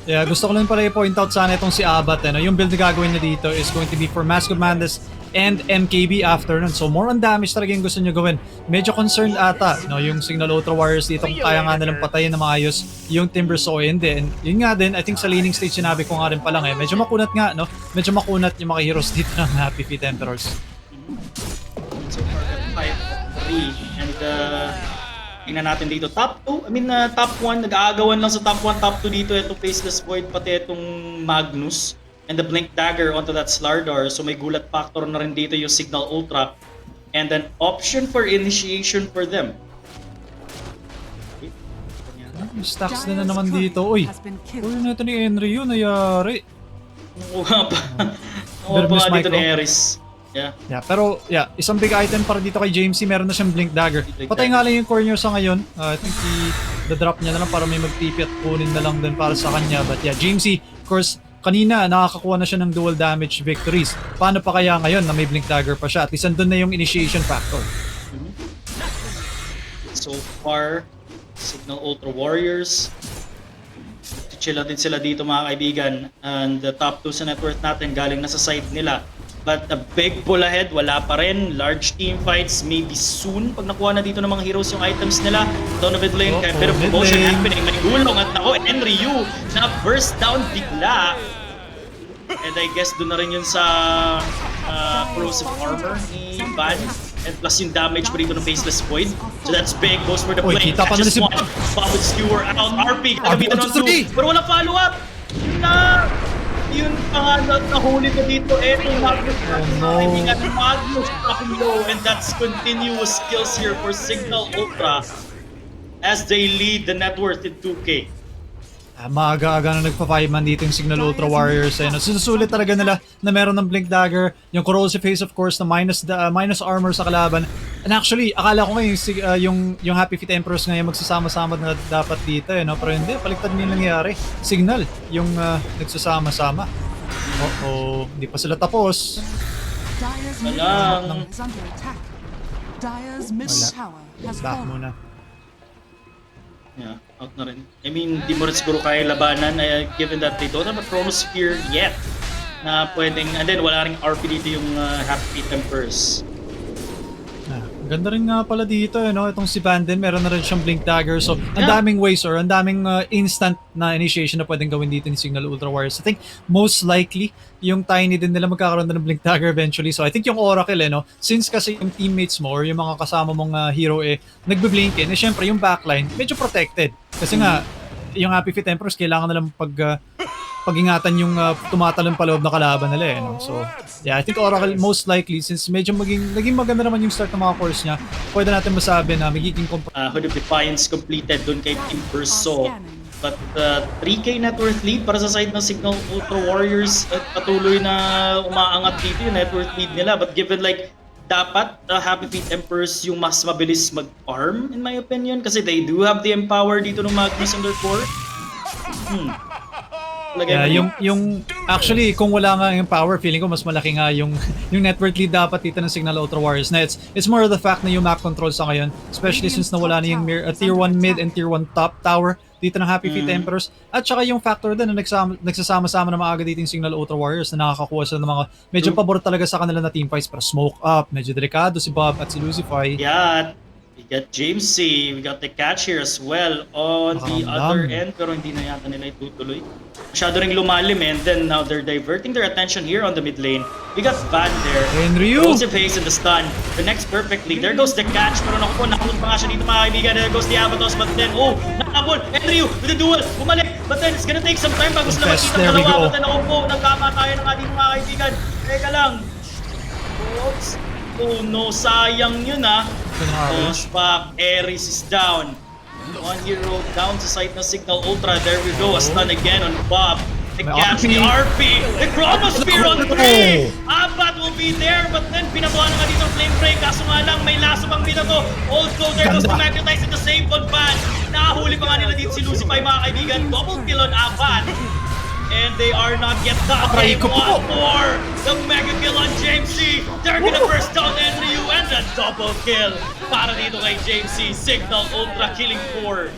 Yeah, gusto ko lang pala i-point out sana itong si Abat. Yung build na gagawin niya dito is going to be for Mask of Madness and MKB after nun. So more on damage talaga yung gusto niya gawin. Medyo concerned ata yung Signal Ultra Warriors dito kung kaya nga nilang patayin na maayos yung Timber Saw. Hindi. And yun nga din, I think sa laning stage sinabi ko nga rin palang medyo makunat nga, Medyo makunat yung mga heroes dito ng Happy Feet Emperors. So far, 5-3 and tingnan natin dito. Top 2, top 1, nag-aagawan lang sa top 1, top 2 dito. Itong Faceless Void, pati itong Magnus. And the Blink Dagger onto that Slardar. So may gulat factor na rin dito yung Signal Ultra. And an option for initiation for them. Stacks na naman dito. Uy, na ito ni Enryu, nayari. Kuha pa dito ni Eris. Yeah, pero isang big item para dito kay Jamesy, meron na siyang Blink Dagger. Patay nga lang yung core niyo sa ngayon. I think the-drop niya na lang para may mag-TP at kunin na lang din para sa kanya. But Jamesy, of course, kanina nakakakuha na siya ng dual damage victories. Paano pa kaya ngayon na may Blink Dagger pa siya? At least andun na yung initiation factor. So far, Signal Ultra Warriors, chill din sila dito mga kaibigan. And the top 2 sa net worth natin galing na sa side nila. But a big pull ahead, wala pa rin. Large team fights, maybe soon. Pag nakuha na dito ng mga heroes yung items nila. Donovan Lane, kaya bit of promotion happening. May gulong at Enryu na burst down bigla. And I guess doon na rin yun sa corrosive armor ni Van. And plus yung damage pa dito ng Faceless Void. So that's big, goes for the plane. Catches one, Bobbit Skewer out, RP, gagamitan ng 2. Pero walang follow-up. Yun pa nga nahuli ko dito yung Magnus Magnus dropping low, and that's continuous kills here for Signal Ultra as they lead the net worth in 2K. Maaga-aga na nagpa-5-man dito yung Signal Ultra Warriors. Sinusulit talaga nila na meron ng Blink Dagger, yung Corrosive Haze of course na minus armor sa kalaban. And actually, akala ko nga yung Happy Feet Emperors ngayon magsasama-sama na dapat dito. Pero hindi, paliktad na yung nangyayari. Signal, yung nagsasama-sama. Hindi pa sila tapos. Walang. Back muna. Yeah, out na rin. Di mo rin siguro kaya labanan given that they don't have a Chronosphere yet. na pwedeng, and then wala ring RP dito yung Happy Tempers. Ganda rin nga pala dito, no? Itong si Bandin, meron na rin siyang Blink Dagger. So, ang daming ways or ang daming instant na initiation na pwedeng gawin dito ni Signal Ultra Warriors. I think most likely, yung Tiny din nila magkakaroon na ng Blink Dagger eventually. So, I think yung Oracle, no? Since kasi yung teammates mo or yung mga kasama mong hero nagbe-blinkin, syempre yung backline, medyo protected. Kasi nga, yung Happy Feet Emperors, kailangan na lang pag-ingatan yung tumatalon pa loob na kalaban nila no? So, yeah, I think Oracle most likely, since medyo naging maganda naman yung start ng mga cores niya, pwede natin masabi na magiging Hood of Defiance completed dun kay Team Perso. But 3K net worth lead para sa side ng Signal Ultra Warriors at patuloy na umaangat dito yung net worth lead nila. But given like, dapat Happy Feet Emperors yung mas mabilis mag-farm in my opinion kasi they do have the empower dito ng Magnus in their core. Yeah, yung actually kung wala nga yung power, feeling ko mas malaki nga yung network lead dapat dito ng Signal Ultra Warriors. Na it's more of the fact na yung map control sa ngayon, especially since nawala na yung tier 1 mid and tier 1 top tower dito ng Happy Feet Emperors. At saka yung factor din na nagsasama-sama na maaga dito yung Signal Ultra Warriors na nakakakuha sila ng mga medyo pabor talaga sa kanila na team fights para smoke up. Medyo delikado si Bob at si Lucify. Yeah. We got James C. We got the catch here as well on the other end. Pero hindi na yata nila itutuloy. Masyado ring lumalim and then now they're diverting their attention here on the mid lane. We got Van there. Henryu! Explosive haze in the stun. Connects perfectly. There goes the catch. Pero nakulong pa nga siya dito mga kaibigan. There goes the Avatos. But then, nakabol! Henryu with the duel! Bumalik! But then it's gonna take some time bago sila makita ng dalawa. But then nagkamatayan ng ating mga kaibigan. Teka lang. Oops. Oh no, sayang yun Push back, Ares is down. One hero down sa side ng Signal Ultra. There we go, a stun again on Bob. The catch, the RP, the Chronosphere on 3! Abat will be there, but then pinabuhan na nga dito Flame Break. Kaso nga lang, may laso pang binato. Also, there goes the Magnetize in the same on Van. Nakahuli pa nga nila dito si Lucify, mga kaibigan. Double kill on Abat. And they are not yet done. They want more. The mega kill on James C. They're gonna burst down Henryu and a double kill para dito kay James C. Signal Ultra killing 4.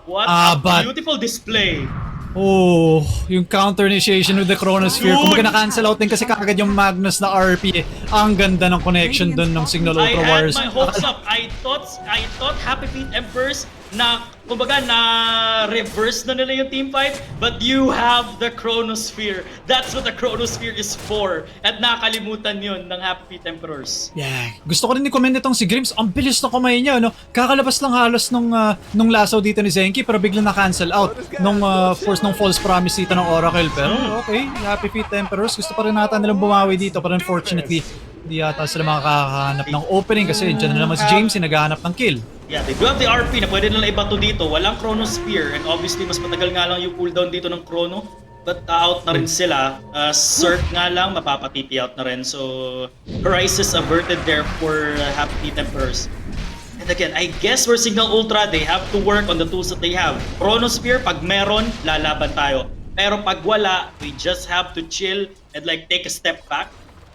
What a beautiful display. Oh, yung counter initiation with the Chronosphere. Kung na-cancel out din kasi kagad yung Magnus na RP. Ang ganda ng connection dun ng Signal Ultra Warriors. I had my hopes up. I thought Happy Feet Emperors na kumbaga na reverse na nila yung team fight, but you have the Chronosphere. That's what the Chronosphere is for. At nakalimutan yun ng Happy Feet Emperors. Yeah. Gusto ko rin i-comment itong si Grims. Ang bilis na kumain niya, no? Kakalabas lang halos nung lasaw dito ni Zenki, pero biglang na-cancel out nung false promise dito ng Oracle. Pero okay, Happy Feet Emperors, gusto pa rin natin nilang bumawi dito, pero unfortunately, hindi yata sila makakahanap ng opening kasi dyan na naman si James naghahanap ng kill. Yeah, they do have the RP na pwede nila ibato dito. Walang Chronosphere and obviously mas matagal nga lang yung cooldown dito ng Chrono. But out na rin sila. Cert nga lang, mapapatiti out na rin. So, crisis averted there for Happy Feet Emperors. And again, I guess for Signal Ultra, they have to work on the tools that they have. Chronosphere, pag meron, lalaban tayo. Pero pag wala, we just have to chill and like take a step back.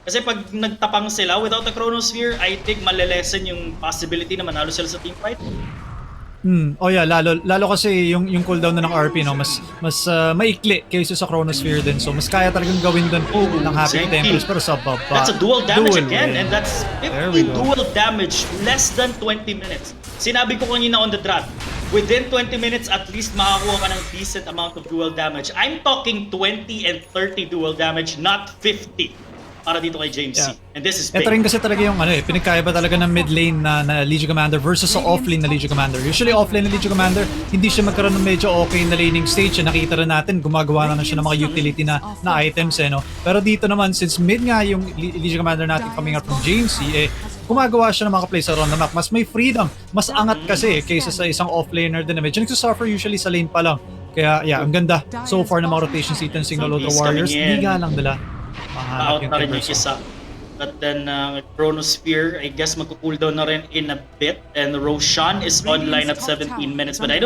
Kasi pag nagtapang sila without the Chronosphere, I think malelesen yung possibility na manalo sila sa team fight. Oh yeah, lalo kasi yung cooldown na ng RP mas maikli kaysa sa Chronosphere din. So mas kaya talagang gawin doon ng Happy Temples pero sa baba. That's a dual damage again and that's 50 dual damage less than 20 minutes. Sinabi ko kanina on the draft, within 20 minutes at least makakuha ka ng decent amount of dual damage. I'm talking 20 and 30 dual damage, not 50. Para dito kay James C. And this is big. Ito rin kasi talaga yung pinagkaiba talaga ng mid lane na Legion Commander versus sa off lane na Legion Commander. Usually off lane na Legion Commander, hindi siya magkaroon ng medyo okay na laning stage. Nakita rin natin, gumagawa na siya ng mga utility na items no? Pero dito naman, since mid nga yung Legion Commander natin coming out from James C, gumagawa siya ng mga plays around the map. Mas may freedom, mas angat kasi kaysa sa isang off laner din na medyo nagsusuffer usually sa lane pa lang. Kaya yeah, ang ganda so far ng mga rotations dito ng Signal Ultra Warriors. Hindi nga lang nila out na rin yung isa. But then Chronosphere, I guess magko-cooldown na rin in a bit and Roshan is online at 17 minutes but I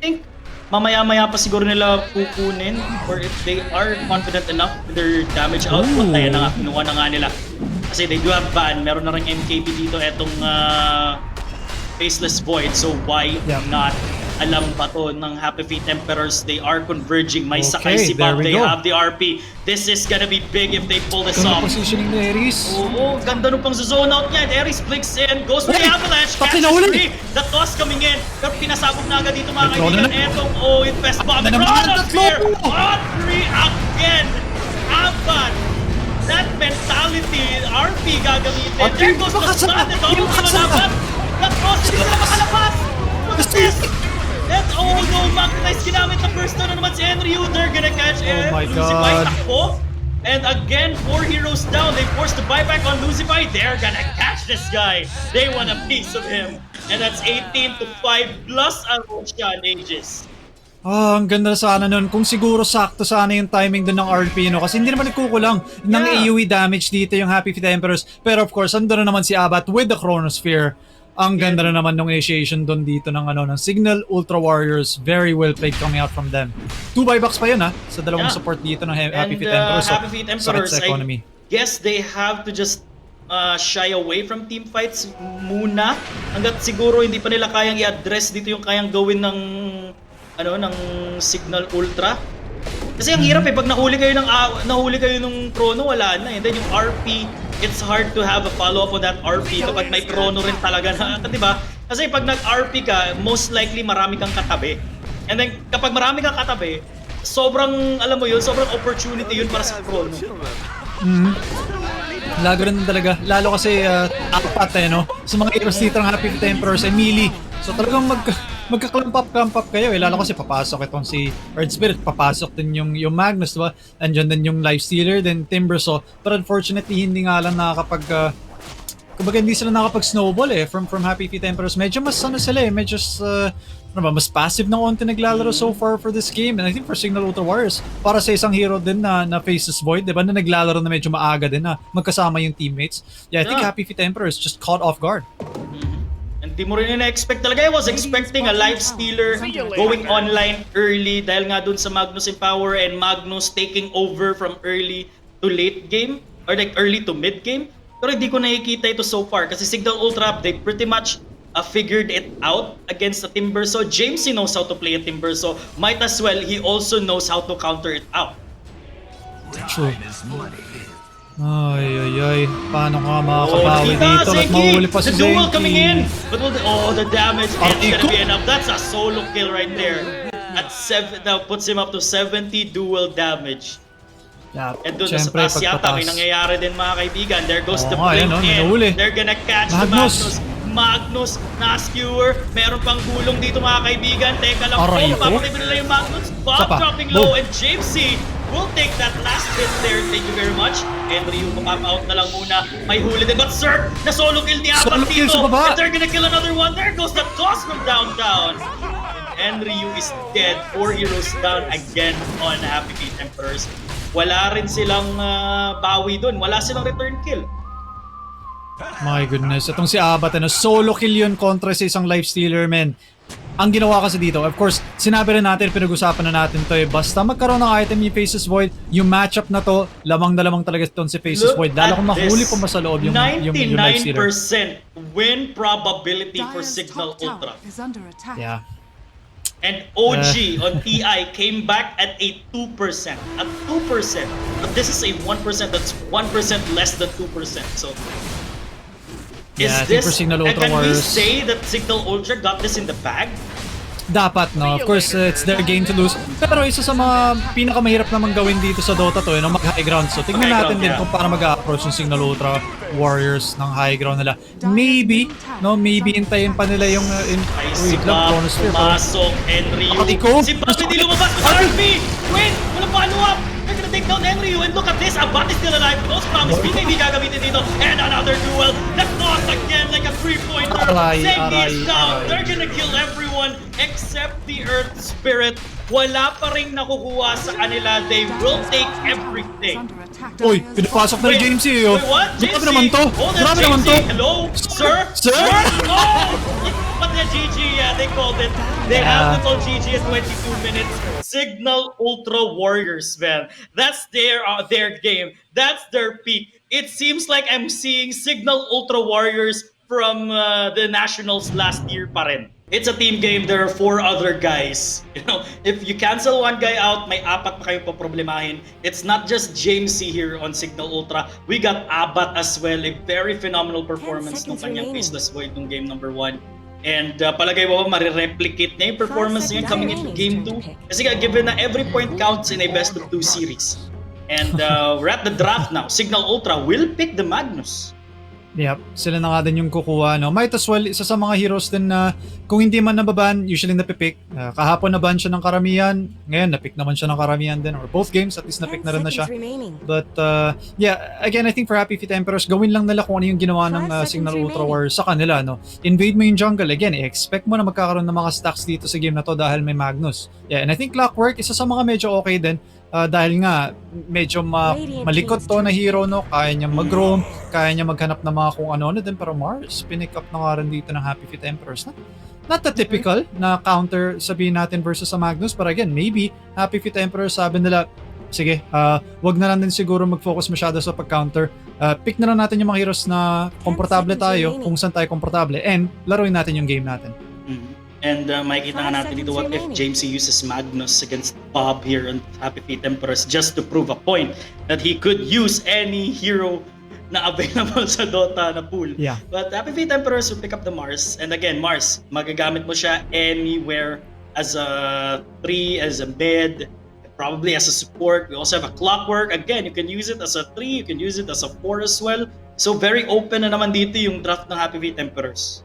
think mamaya-maya pa siguro nila kukunin or if they are confident enough with their damage output. Ayan na nga, kinuha na nga nila. Kasi they do have ban, meron na rin MKB dito etong Faceless Void, so why not Alam ba to ng Happy Feet Emperors? They are converging. May sakay Okay, si there Bob. we They go. have the RP. This is gonna be big if they pull this Ganda off. positioning ni Aries. Oo, ganda nung pang zone out niya. Aries blinks in, goes for the Uy! avalanche, Bakit catches nahuli? free. The toss coming in. Pero pinasabog na agad dito mga Nag-Chrono kaibigan. na. Etong, it best bomb. Na naman, Chronosphere tatlo! on 3 again. Aban. That mentality, RP gagamitin. At There yung goes the makasama, stun. Ito, yung makasama. malaban. The toss, hindi sila makalabas. Look at this. That's all no, Magnetize ginamit na first na naman si Henry. They're gonna catch Oh my Lucify. God. Takbo. And again, 4 heroes down. They forced the buyback on Lucify. They're gonna catch this guy. They want a piece of him. And that's 18-5 plus ang Ocean Aegis. Ang ganda sana nun. Kung siguro sakto sana yung timing dun ng RP, no? Kasi hindi naman nagkukulang ng Yeah. AoE damage dito yung Happy Feet Emperors. Pero of course, andun na naman si Abat with the Chronosphere. Ang ganda na naman ng initiation dun dito ng ng Signal Ultra Warriors. Very well played coming out from them. 2 buybacks pa yun sa dalawang Yeah. support dito ng Happy And Feet Emperors. So, Happy Feet sakit Emperors, sa economy. I guess they have to just shy away from team fights muna hanggat siguro hindi pa nila kayang i-address dito yung kayang gawin ng ng Signal Ultra. Kasi ang hirap pag nahuli kayo ng Chrono, wala na. And then yung RP, it's hard to have a follow-up on that RP kapag may Chrono rin talaga na, di ba? Kasi pag nag-RP ka, most likely marami kang katabi. And then kapag marami kang katabi, sobrang opportunity yun para sa Chrono. Lago rin talaga. Lalo kasi apat no? Sa mga heroes dito ng Happy Feet Emperors ay melee. So talagang magka-clamp up kayo Lalo kasi papasok itong si Earth Spirit, papasok din yung Magnus, diba? Andyan din yung Lifestealer, then Timber. So, but unfortunately, hindi nga lang nakakapag... kumbaga hindi sila nakapag-snowball from Happy Feet Emperors. Medyo mas sila medyo mas passive na konti naglalaro so far for this game. And I think for Signal Ultra Warriors, para sa isang hero din na Faces Void, diba, na naglalaro na medyo maaga din na magkasama yung teammates. Yeah, I think Happy Feet Emperors just caught off guard. Hindi mo rin na-expect talaga. I was expecting a Lifestealer going online early dahil nga dun sa Magnus Empower and Magnus taking over from early to late game or like early to mid game. Pero hindi ko nakikita ito so far kasi Signal Ultra, they pretty much figured it out against the Timber. So James, he knows how to play a Timber. So might as well, he also knows how to counter it out. True. Ay. Paano ka makakabawi dito? At mahuli pa si The duel Zenki. coming in! But the damage is gonna be enough. That's a solo kill right there. At 7, now puts him up to 70 duel damage. Yeah, And doon sa syempre, taas yata, may pagpatas. nangyayari din mga kaibigan. There goes the nga, blink nahuli. in. They're gonna catch Magnus. the Magnus na skewer. Meron pang gulong dito mga kaibigan. Teka lang Aray po, ko. papatay nila yung Magnus. Bob Sapa. dropping low Boom. and James C will take that last hit there. Thank you very much. Henry yung out na lang muna. May huli din. But sir, na solo kill ni Apat Solo kill dito. sa baba. And they're gonna kill another one. There goes the toss from downtown. Henry Yu is dead. 4 heroes down again on Happy Feet Emperors. Wala rin silang bawi doon. Wala silang return kill. My goodness. Itong si Abat, solo kill yun kontra sa isang Lifestealer, men. Ang ginawa kasi dito, of course, sinabi rin natin, pinag-usapan na natin to basta magkaroon ng item yung Faces Void, yung matchup na to, lamang na lamang talaga itong si Faces Void. Lalo kung mahuli pa sa loob yung Lifestealer. 99% win probability for Signal Ultra. Yeah. And OG on TI came back at a 2%. At 2%. But this is a 1%. That's 1% less than 2%. So, Yeah, I think for Signal Ultra can we Warriors- say that Signal Ultra got this in the bag? Dapat, no? Of course, it's their game to lose. Pero isa sa mga pinakamahirap naman gawin dito sa Dota to, mag-high ground. So, tignan High natin ground, din yeah. kung paano mag-approach yung Signal Ultra Warriors ng high ground nila. Maybe hintayin pa nila yung... Ay, wait si lang, Bob Chronosphere. pumasok, Henry Yu. Pakati ko. Si Bob hindi lumabas sa RP! Wait! Walang follow-up! They're gonna take down Henry Yu, and look at this! Abat is still alive. Those promise me, hindi gagamitin dito. And another duel. The toss again like a 3-pointer. Aray, Zengi is aray, down. aray. They're gonna kill everyone except the Earth Spirit. Wala pa rin nakukuha sa kanila. They will take everything. Uy, pinapasok na ni James C. Wait, what? Grabe naman to. Oh, that's Grabe naman to. JC. Hello? Sir? Sir? Oh! But the GG, yeah, they called it. They have to call GG at 22 minutes. Signal Ultra Warriors, man. That's their game. That's their peak. It seems like I'm seeing Signal Ultra Warriors from the Nationals last year pa rin. it's a team game. There are 4 other guys. You know, if you cancel one guy out, may 4 pa kayong poproblemahin. It's not just James C here on Signal Ultra. We got Abat as well. A very phenomenal performance ng kanyang Faceless Void ng game number 1. And palagay mo ba marireplicate niya yung performance niya coming into game 2? Kasi given na every point counts in a best of 2 series. And we're at the draft now. Signal Ultra will pick the Magnus. Yep, sila na nga din yung kukuha, no? Might as well, isa sa mga heroes din na kung hindi man nababan, usually napipick. Kahapon naban siya ng karamihan, ngayon napick naman siya ng karamihan din. Or both games, at least napick na rin na siya. But yeah, again, I think for Happy Feet Emperors, gawin lang nila kung ano yung ginawa ng Signal Ultra Warriors sa kanila, no? Invade mo yung jungle. Again, i-expect mo na magkakaroon ng mga stacks dito sa game na to dahil may Magnus. Yeah, and I think Clockwork, isa sa mga medyo okay din. Dahil nga medyo malikot to na hero, no, kaya niya mag-roam, kaya niya maghanap ng mga kung ano din, pero Mars pinick up na nga rin dito ng Happy Feet Emperors. Not the typical na counter sabihin natin versus sa Magnus, but again, maybe Happy Feet Emperors sabi nila, sige, wag na lang din siguro mag-focus masyado sa pag-counter. Pick na lang natin yung mga heroes na komportable tayo, kung saan tayo komportable, and laruin natin yung game natin. And makikita nga natin dito what if James uses Magnus against Bob here on Happy Feet Emperors just to prove a point that he could use any hero na available sa Dota na pool. Yeah. But Happy Feet Emperors will pick up the Mars. And again, Mars, magagamit mo siya anywhere as a 3, as a mid, probably as a support. We also have a Clockwork. Again, you can use it as a 3, you can use it as a 4 as well. So very open na naman dito yung draft ng Happy Feet Emperors.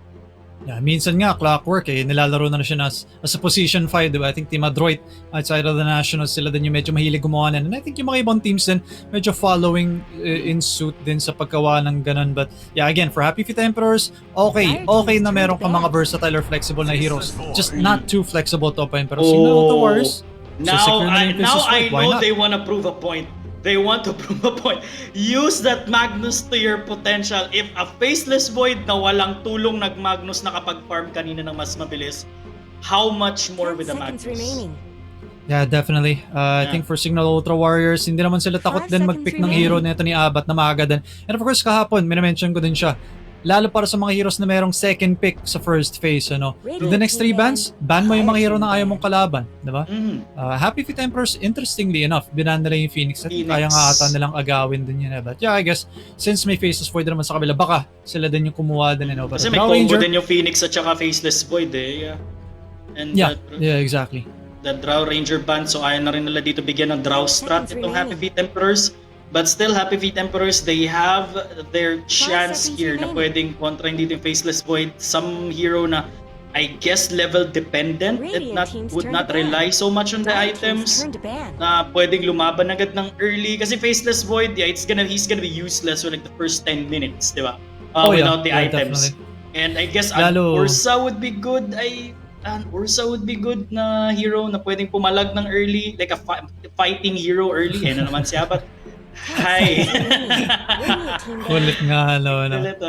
Yeah, minsan nga Clockwork nilalaro na siya as a position 5, diba? I think Team Adroit outside of the Nationals, sila din yung medyo mahilig gumawa na. And I think yung mga ibang teams din medyo following in suit din sa paggawa ng ganun. But yeah, again, for Happy Feet Emperors, okay na meron ka mga versatile or flexible na heroes. Just not too flexible to pa Emperors. Signal the Wars. Now I know they want to prove a point. They want to prove a point. Use that Magnus to your potential. If a Faceless Void na walang tulong nag-Magnus nakapag-farm kanina ng mas mabilis, how much more with the Magnus? Yeah, definitely. I think for Signal Ultra Warriors, hindi naman sila takot din mag-pick ng hero nito ni Abat na maaga din. And of course, kahapon, minamention ko din siya. Lalo para sa mga heroes na merong second pick sa first phase, ano. The next 3 bans, ban mo yung mga hero na ayaw mong kalaban, di ba? Happy Feet Emperors, interestingly enough, binan nila yung Phoenix at kaya nga ata nilang agawin din yun. But yeah, I guess, since may Faceless Void naman sa kabila, baka sila din yung kumuha din. Kasi may combo din yung Phoenix at saka Faceless Void yeah. And yeah, exactly. The Drow Ranger ban, so ayaw na rin nila dito bigyan ng Drow strat itong Happy Feet Emperors. But still, Happy Feet Emperors, they have their chance here na pwedeng kontrahin dito yung Faceless Void. Some hero na, I guess, level dependent. It would not rely so much on the items na pwedeng lumaban agad ng early. Kasi Faceless Void, yeah, he's gonna be useless for like the first 10 minutes, di ba? Without the items. Definitely. And I guess Ursa would be good. Ursa would be good na hero na pwedeng pumalag ng early, like a fighting hero early. Na naman siya, but hi. Kulit nga, Kulit,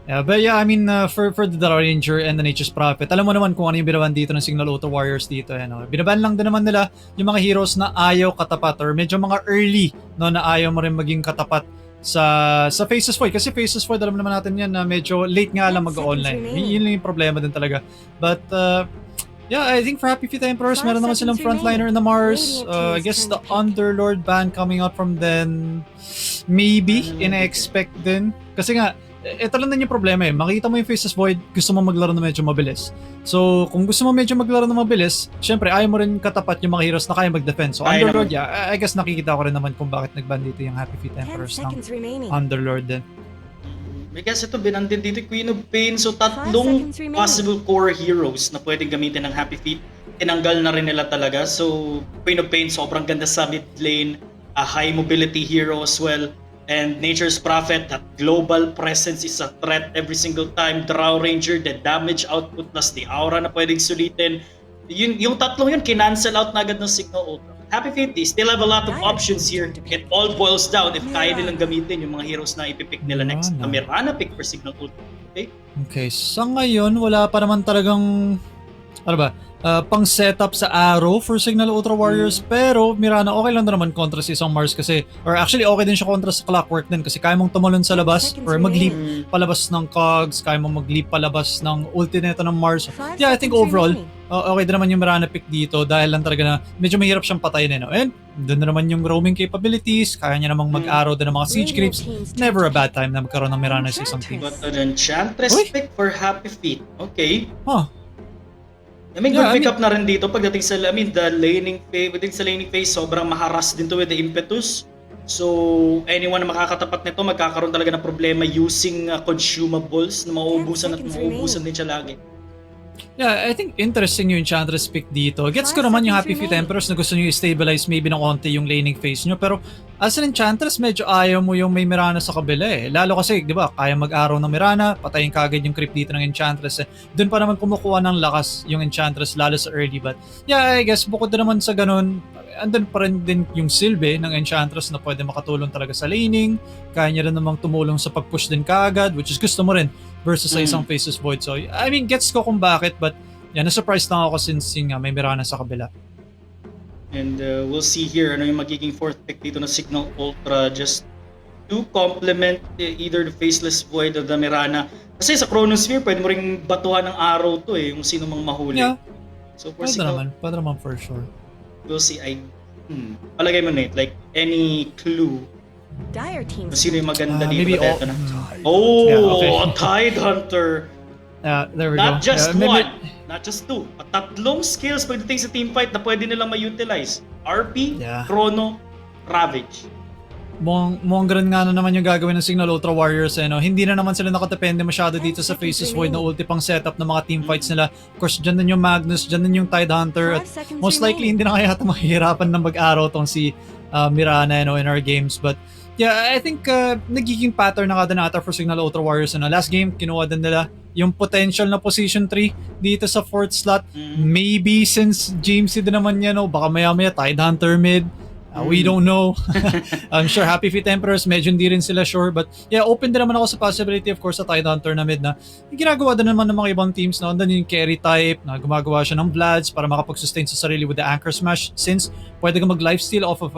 Yeah, but yeah, I mean, for the Drow Ranger and the Nature's Prophet, alam mo naman kung ano yung binaban dito ng Signal Ultra Warriors dito. Binaban lang din naman nila yung mga heroes na ayaw katapat or medyo mga early, no, na ayaw mo rin maging katapat sa Faceless Void. Kasi Faceless Void, alam naman natin yan na medyo late nga lang mag-online. Yun lang yung problema din talaga. But yeah, I think for Happy Feet Emperors, meron naman silang frontliner in the Mars. I guess the Underlord ban coming out from then, maybe, ina-expect din. Kasi nga, ito lang din yung problema makita mo yung Faceless Void, gusto mo maglaro na medyo mabilis. So, kung gusto mo medyo maglaro na mabilis, syempre, ayaw mo rin katapat yung mga heroes na kaya mag-defend. So, Underlord, yeah, I guess nakikita ko rin naman kung bakit nag-ban dito yung Happy Feet Emperors ng Underlord din. I guess ito, binandin dito Queen of Pain. So, 3 possible core heroes na pwedeng gamitin ng Happy Feet. Tinanggal na rin nila talaga. So, Queen of Pain, sobrang ganda sa mid lane. A high mobility hero as well. And Nature's Prophet, that global presence is a threat every single time. Drow Ranger, the damage output plus the aura na pwedeng sulitin. Yung 3 yun, kinancel out na agad ng Signal Ultra. Happy Feet, they still have a lot of options here. It all boils down if kaya nilang gamitin yung mga heroes na ipipick nila next. Na Mirana pick for Signal Ultra. Okay? Okay, sa ngayon, wala pa naman talagang ano ba, pang setup sa Arrow for Signal Ultra Warriors, pero Mirana okay lang na naman kontra sa isang Mars kasi, or actually okay din siya kontra sa Clockwork din kasi kaya mong tumalon sa labas or mag-leap palabas ng Cogs, kaya mong mag-leap palabas ng ulti nito ng Mars. Yeah, I think overall, okay din naman yung Mirana pick dito dahil lang talaga na medyo mahirap siyang patayin and doon na naman yung roaming capabilities, kaya niya namang mag-arrow din ng mga siege creeps. Never a bad time na magkaroon ng Mirana sa isang team. But an Enchantress pick for Happy Feet. Okay. I mean, good pick up na rin dito pagdating sa, the laning phase, within sa laning phase, sobrang maharas din to with the impetus. So, anyone na makakatapat nito, magkakaroon talaga ng problema using consumables na mauubusan din siya lagi. Yeah, I think interesting yung Enchantress pick dito. Gets ko naman yung Happy Feet Emperors na gusto nyo i-stabilize maybe ng konti yung laning phase nyo. Pero as an Enchantress, medyo ayaw mo yung may Mirana sa kabila Lalo kasi, di ba, kaya mag-araw ng Mirana, patayin kagad yung creep dito ng Enchantress Doon pa naman kumukuha ng lakas yung Enchantress lalo sa early. But yeah, I guess bukod na naman sa ganun, andun pa rin din yung silbi ng Enchantress na pwede makatulong talaga sa laning. Kaya niya rin namang tumulong sa pag-push din kagad, which is gusto mo rin versus sa isang Faceless Void. So, I mean, gets ko kung bakit, but yeah, na-surprise lang ako since may Mirana sa kabila. And we'll see here ano yung magiging fourth pick dito na Signal Ultra just to complement either the Faceless Void or the Mirana. Kasi sa Chronosphere, pwede mo ring batuhan ng arrow to yung sino mang mahuli. Yeah. So for Signal, pwede naman for sure. We'll see. Palagay mo Nate, like any clue Dire teams. sino yung maganda dito? Maybe A Tide Hunter. There we Not go. just one, not just two. Tatlong skills pagdating sa teamfight na pwede nilang ma-utilize. RP, Chrono, Ravage. Mukhang ganun nga na naman yung gagawin ng Signal Ultra Warriors Hindi na naman sila nakadepende masyado dito sa Faceless Void na ulti pang setup ng mga teamfights nila. Of course, dyan din yung Magnus, dyan din yung Tide Hunter. At most likely, hindi na kaya ito mahihirapan na mag-araw tong si Mirana in our games. But yeah, I think nagiging pattern na kada nata for Signal Ultra Warriors. Last game, kinuha din nila yung potential na position 3 dito sa 4th slot. Maybe since Jamesy din naman yan, baka maya-maya Tide Hunter mid. We don't know. I'm sure Happy Feet Emperors, medyo hindi rin sila sure. But yeah, open din naman ako sa possibility of course sa Tide Hunter na mid na yung ginagawa din naman ng mga ibang teams na andun yung carry type na gumagawa siya ng Vlads para makapag-sustain sa sarili with the Anchor Smash since pwede ka mag-lifesteal off of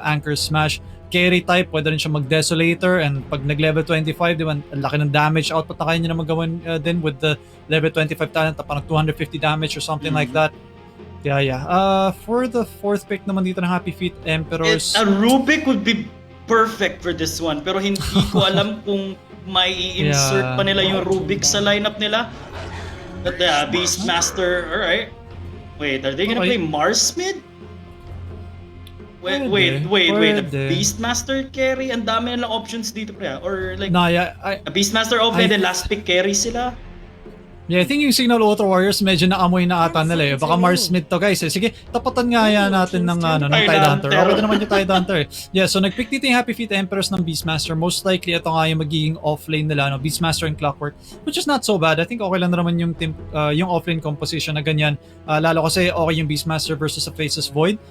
Anchor Smash. Carry type, pwede rin siya mag-Desolator and pag nag-level 25, di ba, ang laki ng damage output na kaya niya na magawin din with the level 25 talent na parang 250 damage or something like that. Yeah. For the fourth pick naman dito ng Happy Feet Emperors. A Rubik would be perfect for this one. Pero hindi ko alam kung may insert pa nila yung Rubik sa lineup nila. But Beastmaster, alright. Wait, are they gonna play Mars mid? Wait. The Beastmaster carry? Ang dami nilang options dito pre. Or like, a Beastmaster off and then last pick carry sila? Yeah, I think yung Signal Ultra Warriors medyo naamoy na ata nila Baka Mars mid to guys Sige, tapatan nga yan natin ng Tide Hunter. Okay na naman yung Tide Hunter Yeah, so nag-pick dito yung Happy Feet Emperors ng Beastmaster. Most likely ito nga yung magiging offlane nila Beastmaster and Clockwork, which is not so bad. I think okay lang na naman yung team, yung offlane composition na ganyan. Lalo kasi okay yung Beastmaster versus a Faceless Void.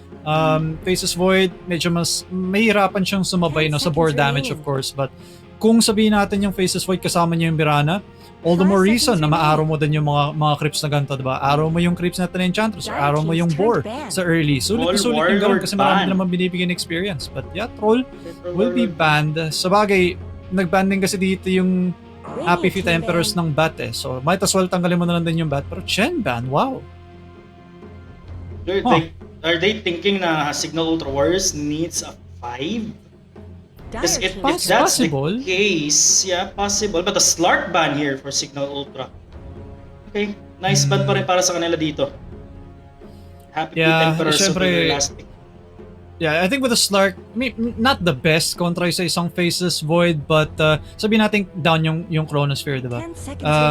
Faceless Void, medyo mas mahirapan siyang sumabay sa board damage of course. But kung sabihin natin yung Faceless Void kasama niya yung Mirana, all the more reason na ma-arrow mo din yung mga creeps na ganito, diba? Arrow mo yung creeps natin na Enchantress, or arrow mo yung boar sa early. Sulit yung gano'n kasi marami naman binibigyan experience. But yeah, Troll will be banned. Sa bagay, nag-ban din kasi dito yung Happy Feet Emperors ng Bat So might as well tanggalin mo na lang din yung Bat. Pero Chen ban, wow. Are they thinking na Signal Ultra Warriors needs a 5? Because if that's possible. The case, yeah, possible. But a Slark ban here for Signal Ultra. Okay, nice ban pa rin para sa kanila dito. Happy Feet Emperors over their last pick. Yeah, I think with the Slark, not the best kontra sa isang Faceless Void, but sabihin natin down yung Chronosphere, diba?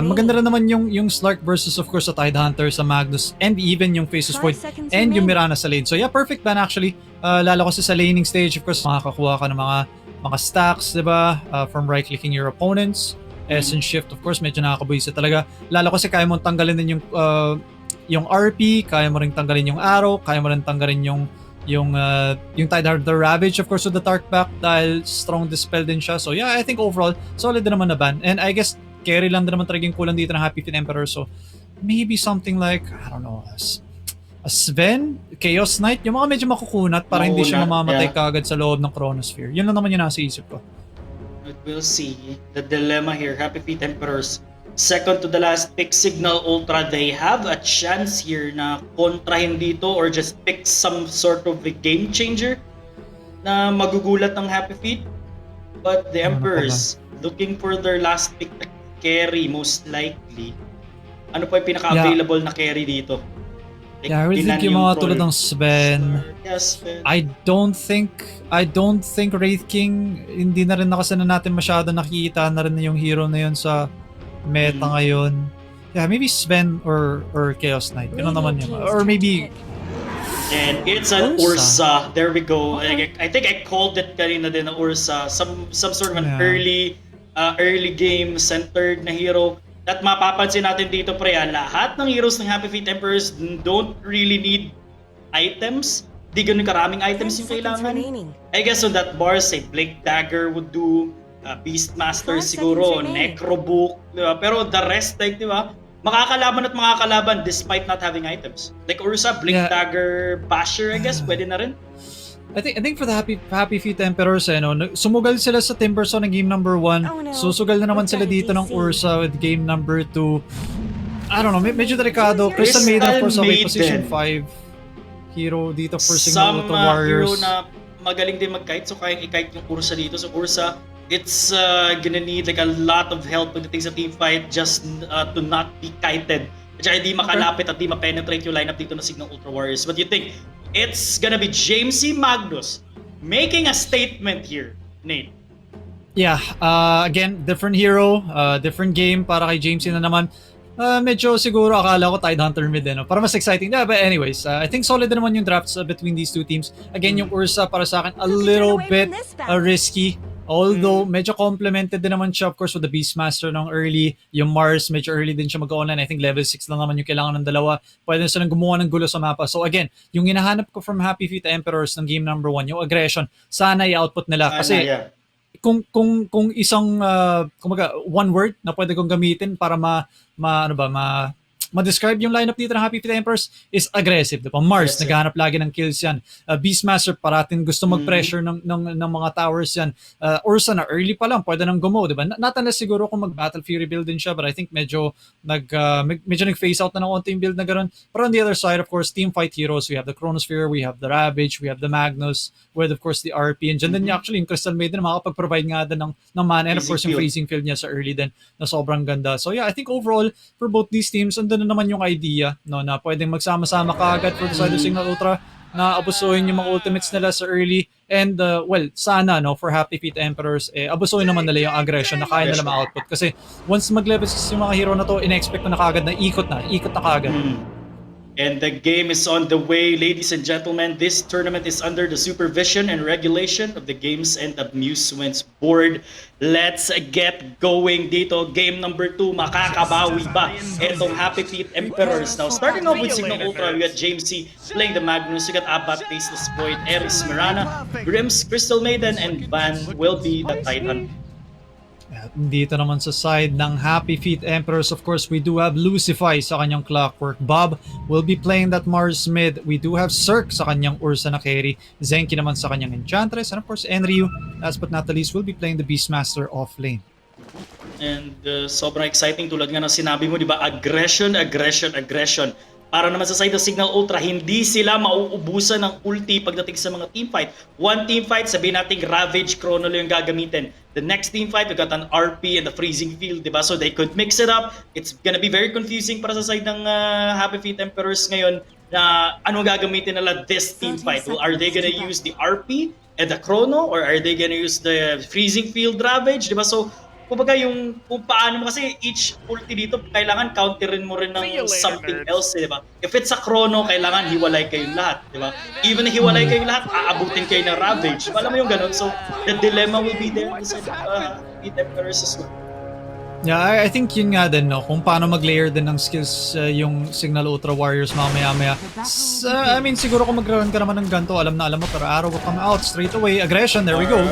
Maganda rin naman yung Slark versus of course sa Tide Hunter, sa Magnus, and even yung Faceless Void, and yung Mirana sa lane. So yeah, perfect ban actually. Lalo kasi sa laning stage, of course, makakakuha ka ng mga stacks, diba? From right-clicking your opponents. Essence Shift, of course, medyo nakakabuisa talaga. Lalo kasi kaya mo tanggalin din yung RP, kaya mo rin tanggalin yung Arrow, kaya mo rin tanggalin yung Tide Hunter Ravage, of course, with the Dark Back dahil strong dispel din siya. So yeah, I think overall, solid din naman na ban. And I guess, carry lang din naman talaga yung kulang dito ng Happy Feet Emperor. So maybe something like, I don't know, a Sven, Chaos Knight, yung mga medyo makukunat para hindi siya mamamatay kagad sa loob ng Chronosphere. Yun lang naman yung nasa isip ko. But we'll see. The dilemma here, Happy Feet Emperors, second to the last pick Signal Ultra. They have a chance here na kontrahin dito or just pick some sort of a game changer na magugulat ng Happy Feet. But the Emperors, looking for their last pick na carry most likely. Ano pa yung pinaka-available na carry dito? Yeah, I really think yung mga tulad ng Sven. Yes, Sven. I don't think Wraith King, hindi na rin nakasana natin masyado nakikita na rin yung hero na yun sa meta ngayon. Yeah, maybe Sven or Chaos Knight. Ganun naman yun. Or maybe... And it's an Ursa. There we go. Okay. I think I called it kanina din na Ursa. Some sort of an early game centered na hero. At mapapansin natin dito pre, lahat ng heroes ng Happy Feet Emperors don't really need items. Di ganun karaming items yung kailangan. I guess on that bar, say Blink Dagger would do, Beastmaster siguro, Necrobook, diba? Pero the rest, like, diba? Makakalaban despite not having items. Like Ursa, Blink Dagger, Basher, I guess, pwede na rin. I think for the Happy Feet Emperors, sumugal sila sa Timbersaw ng game number 1. Susugal na naman sila dito ng Ursa with game number 2. I don't know, medyo delikado. Crystal Maiden, of course, okay, position 5 hero dito for Signal Ultra Warriors. Some hero na magaling din mag-kite, so kayang i-kite yung Ursa dito. So Ursa, it's gonna need like a lot of help pagdating sa team fight just to not be kited. At saka hindi makalapit at hindi ma-penetrate yung lineup dito ng Signal Ultra Warriors. What do you think? It's gonna be James C. Magnus making a statement here, Nate. Yeah, again, different hero, different game para kay James C. na naman. Medyo siguro akala ko Tide Hunter mid para mas exciting. Yeah, but anyways, I think solid na naman yung drafts between these two teams. Again, yung Ursa para sa akin a little bit risky. Although, medyo complemented din naman siya, of course, with the Beastmaster ng early. Yung Mars, medyo early din siya mag-online. I think level 6 lang naman yung kailangan ng dalawa. Pwede na silang gumawa ng gulo sa mapa. So again, yung hinahanap ko from Happy Feet Emperors ng game number 1, yung aggression, sana i-output nila. Kasi kung isang, kumaga, one word na pwede kong gamitin para ma-describe yung lineup dito ng Happy Feet Emperors is aggressive, diba? Mars, naghahanap lagi ng kills yan. Beastmaster, parating gusto mag-pressure ng mga towers yan. Ursa na early pa lang, pwede nang gumo, diba? Not unless siguro kung mag-Battle Fury build din siya, but I think medyo nag-phase out na ng konti yung build na gano'n. But on the other side, of course, team fight heroes, we have the Chronosphere, we have the Ravage, we have the Magnus, with of course the RP, and dyan din actually yung Crystal Maiden na makapag-provide nga din ng mana, and of course yung phasing field niya sa early din na sobrang ganda. So yeah, I think overall, for both these teams, andun na naman yung idea na pwedeng magsama-sama kaagad for the side of Signal Ultra na abusuhin yung mga ultimates nila sa early, and sana for Happy Feet Emperors abusuhin naman nila yung aggression na kaya nila ma-output kasi once mag-level 6 yung mga hero na to, in-expect ko na kaagad na ikot na kaagad. And the game is on the way, ladies and gentlemen. This tournament is under the supervision and regulation of the Games and Amusements Board. Let's get going dito. Game number 2, makakabawi ba itong Happy Feet Emperors? Now, starting off with Signal Ultra, we got James C. playing the Magnus. We got Abbat, Faceless Void, Eris Mirana, Grimm's Crystal Maiden, and Van will be the Titan. Dito naman sa side ng Happy Feet Emperors, of course, we do have Lucify sa kanyang Clockwork. Bob will be playing that Mars mid. We do have Cirque sa kanyang Ursa na carry. Zenki naman sa kanyang Enchantress. And of course, Enryu, last but not the least, will be playing the Beastmaster off lane. And sobrang exciting tulad nga ng sinabi mo, di ba? Aggression. Para naman sa side ng Signal Ultra, hindi sila mauubusan ng ulti pagdating sa mga teamfight. One teamfight, sabihin natin Ravage, Chrono yung gagamitin. The next teamfight, we got an RP and the Freezing Field, diba? So they could mix it up. It's gonna be very confusing para sa side ng Happy Feet Emperors ngayon na ano gagamitin nila this teamfight. Well, are they gonna use the RP and the Chrono, or are they gonna use the Freezing Field Ravage, diba? So kumbaga yung kung paano mo kasi each ulti dito kailangan counterin mo rin ng something else, di ba? If it's a Chrono, kailangan hiwalay kayong lahat, di ba? Even hiwalay kayong lahat, aabutin kayo ng Ravage. Alam mo yung ganun? So the dilemma will be there sa Feet Emperors as well. Yeah, I think yun nga din, kung paano mag-layer din ng skills yung Signal Ultra Warriors mamaya-maya. I mean, siguro kung mag-run ka naman ng ganito, alam mo, pero arrow will come out straight away. Aggression, there we go.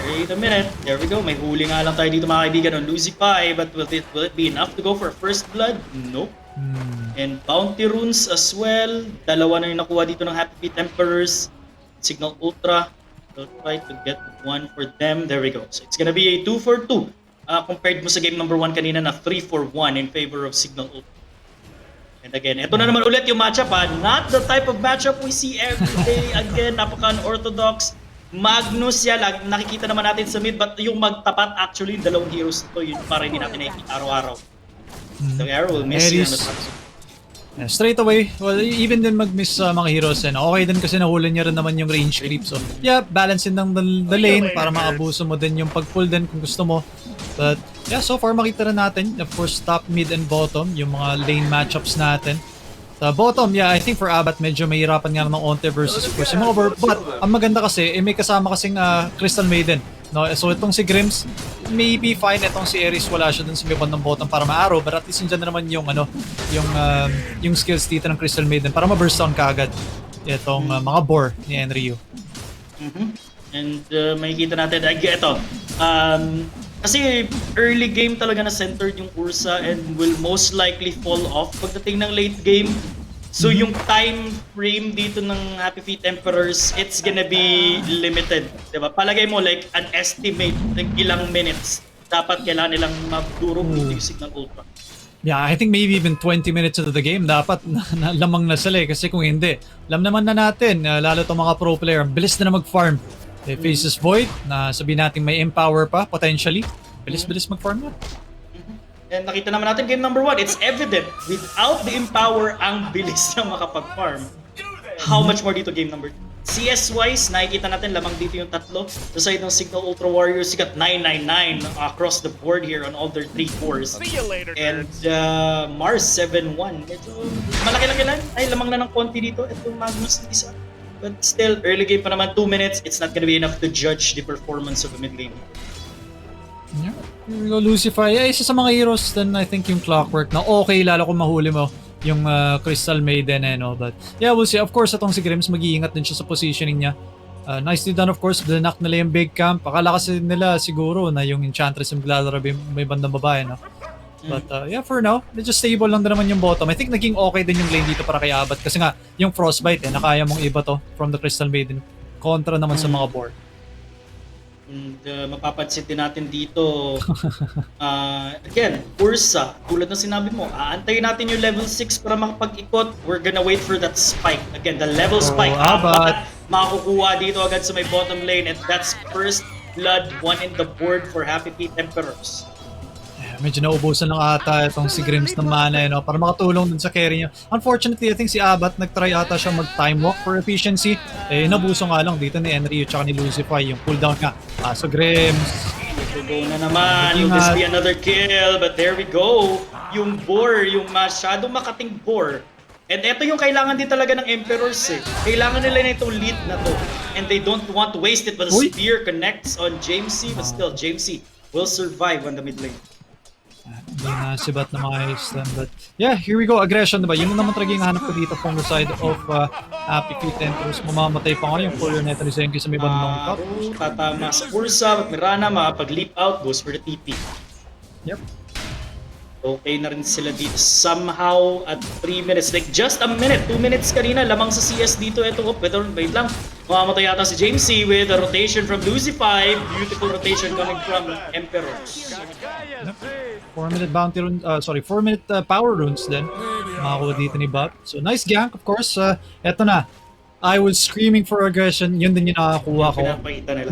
Wait a minute, there we go. May huli nga lang tayo dito mga kaibigan on Lucify, but will it be enough to go for first blood? Nope. And bounty runes as well. Dalawa na yung nakuha dito ng Happy Feet Emperors. Signal Ultra. They'll try to get one for them. There we go. So it's gonna be a 2 for 2. Compared mo sa game number 1 kanina na 3 for 1 in favor of Signal Ultra. And again, ito na naman ulit yung matchup ha. Not the type of matchup we see every day. Again, napaka-unorthodox. Magnus yan, nakikita naman natin sa mid, but yung magtapat actually, dalawang heroes ito, yun para hindi natin nakikita araw-araw. The Arrow will miss you on the top. Yeah, straight away, well, even din mag-miss mga heroes, and okay din kasi nahuli niya rin naman yung range creep. So, yeah, balancein ng the lane para maabuso mo din yung pag-pull din kung gusto mo. But, yeah, so far makita rin natin, of course, top, mid, and bottom, yung mga lane matchups natin. Sa bottom, yeah, I think for Abat, medyo mahirapan nga ng Onte versus of course yung over. But, ang maganda kasi, may kasama kasing Crystal Maiden. No? So, itong si Grims, maybe fine. Itong si Ares, wala siya dun sa may bandang bottom para ma-arrow. But at least yun na naman yung, yung skills dito ng Crystal Maiden para ma-burst down kaagad itong mga boar ni Enryu. And makikita natin, ito, kasi early game talaga na centered yung Ursa and will most likely fall off pagdating ng late game. So yung time frame dito ng Happy Feet Emperors, it's gonna be limited. Diba? Palagay mo like an estimate like ilang minutes dapat kailangan nilang madurog dito yung Signal Ultra. Yeah, I think maybe even 20 minutes into the game, dapat lamang na sila kasi kung hindi, alam naman na natin, lalo itong mga pro player, bilis na mag-farm. They faces Void, na sabihin natin may empower pa, potentially. Bilis-bilis mag-farm na. And nakita naman natin game number 1, it's evident without the empower ang bilis na makapag-farm. How much more dito game number 2? CS-wise, nakikita natin lamang dito yung tatlo. Sa side ng Signal Ultra Warriors, you got 999 across the board here on all their 3 cores. And Mars 7-1. Medyo malaki lang yan. Ay, lamang na ng konti dito. Ito Magnus ng isa. But still, early game pa naman, 2 minutes. It's not gonna be enough to judge the performance of a mid lane. Yeah. Here we go, Lucify. Yeah, isa sa mga heroes then I think yung Clockwork na okay lalo kung mahuli mo yung Crystal Maiden no. But yeah, we'll see. Of course, itong si Grims mag-iingat din siya sa positioning niya. Nicely done of course. Blinak nila yung big camp. Akala kasi nila siguro na yung Enchantress yung maglalaro may bandang babae no. But yeah, for now, medyo stable lang din naman yung bottom. I think naging okay din yung lane dito para kay Abat kasi nga yung Frostbite nakaya mong iba to from the Crystal Maiden kontra naman sa mga board. And mapapansin din natin dito, again, Ursa, tulad ng sinabi mo, aantayin natin yung level 6 para makapag-ikot. We're gonna wait for that spike. Again, the level spike. Abat makukuha dito agad sa may bottom lane and that's first blood, 1 in the board for Happy Feet Emperors. Medyo naubusan lang ata itong si Grims ng mana para makatulong dun sa carry niya. Unfortunately, I think si Abat nagtry ata siya mag-time walk for efficiency. Nabuso nga lang dito ni Enryu at ni Lucify yung cooldown nga. So Grims. Go na naman. Will this be another kill? But there we go. Yung boar, yung masyadong makating boar. And ito yung kailangan din talaga ng Emperors Kailangan nila na itong lead na to. And they don't want to waste it. But the spear connects on Jamesy. But still, Jamesy will survive on the mid lane. Hindi na sibat na mga Islam. But yeah, here we go. Aggression, diba? Yun naman talaga yung hanap ko dito from the side of Happy Feet Emperors. Mamamatay pa nga yung career neto ni Zenki sa may bandang top. Tatama sa Ursa, Mirana, makapag-leap out, goes for the TP. Yep. Okay na rin sila dito somehow at 3 minutes. Like just a minute, 2 minutes kanina, lamang sa CS dito. Ito, wait lang. Mamamatay yata si Jamesy with a rotation from Lucify. Beautiful rotation coming from Emperors. Yep. 4-minute bounty rune, 4-minute power runes din. Makakuha dito ni Bob. So nice gank, of course. Eto na. I was screaming for aggression. Yun din yung nakakuha ko.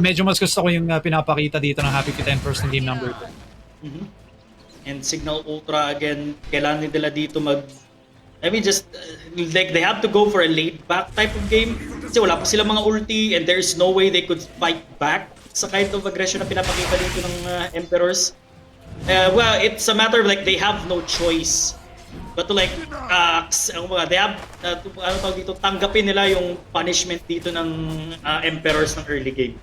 Medyo mas gusto ko yung pinapakita dito ng Happy Feet Emperors ng game number 2. And Signal Ultra again, kailangan nila dito just like they have to go for a laid back type of game kasi wala pa silang mga ulti and there's no way they could fight back sa kind of aggression na pinapakita dito ng Emperors. Well, it's a matter of like they have no choice but to like they have dito, tanggapin nila yung punishment dito ng Emperors ng early game.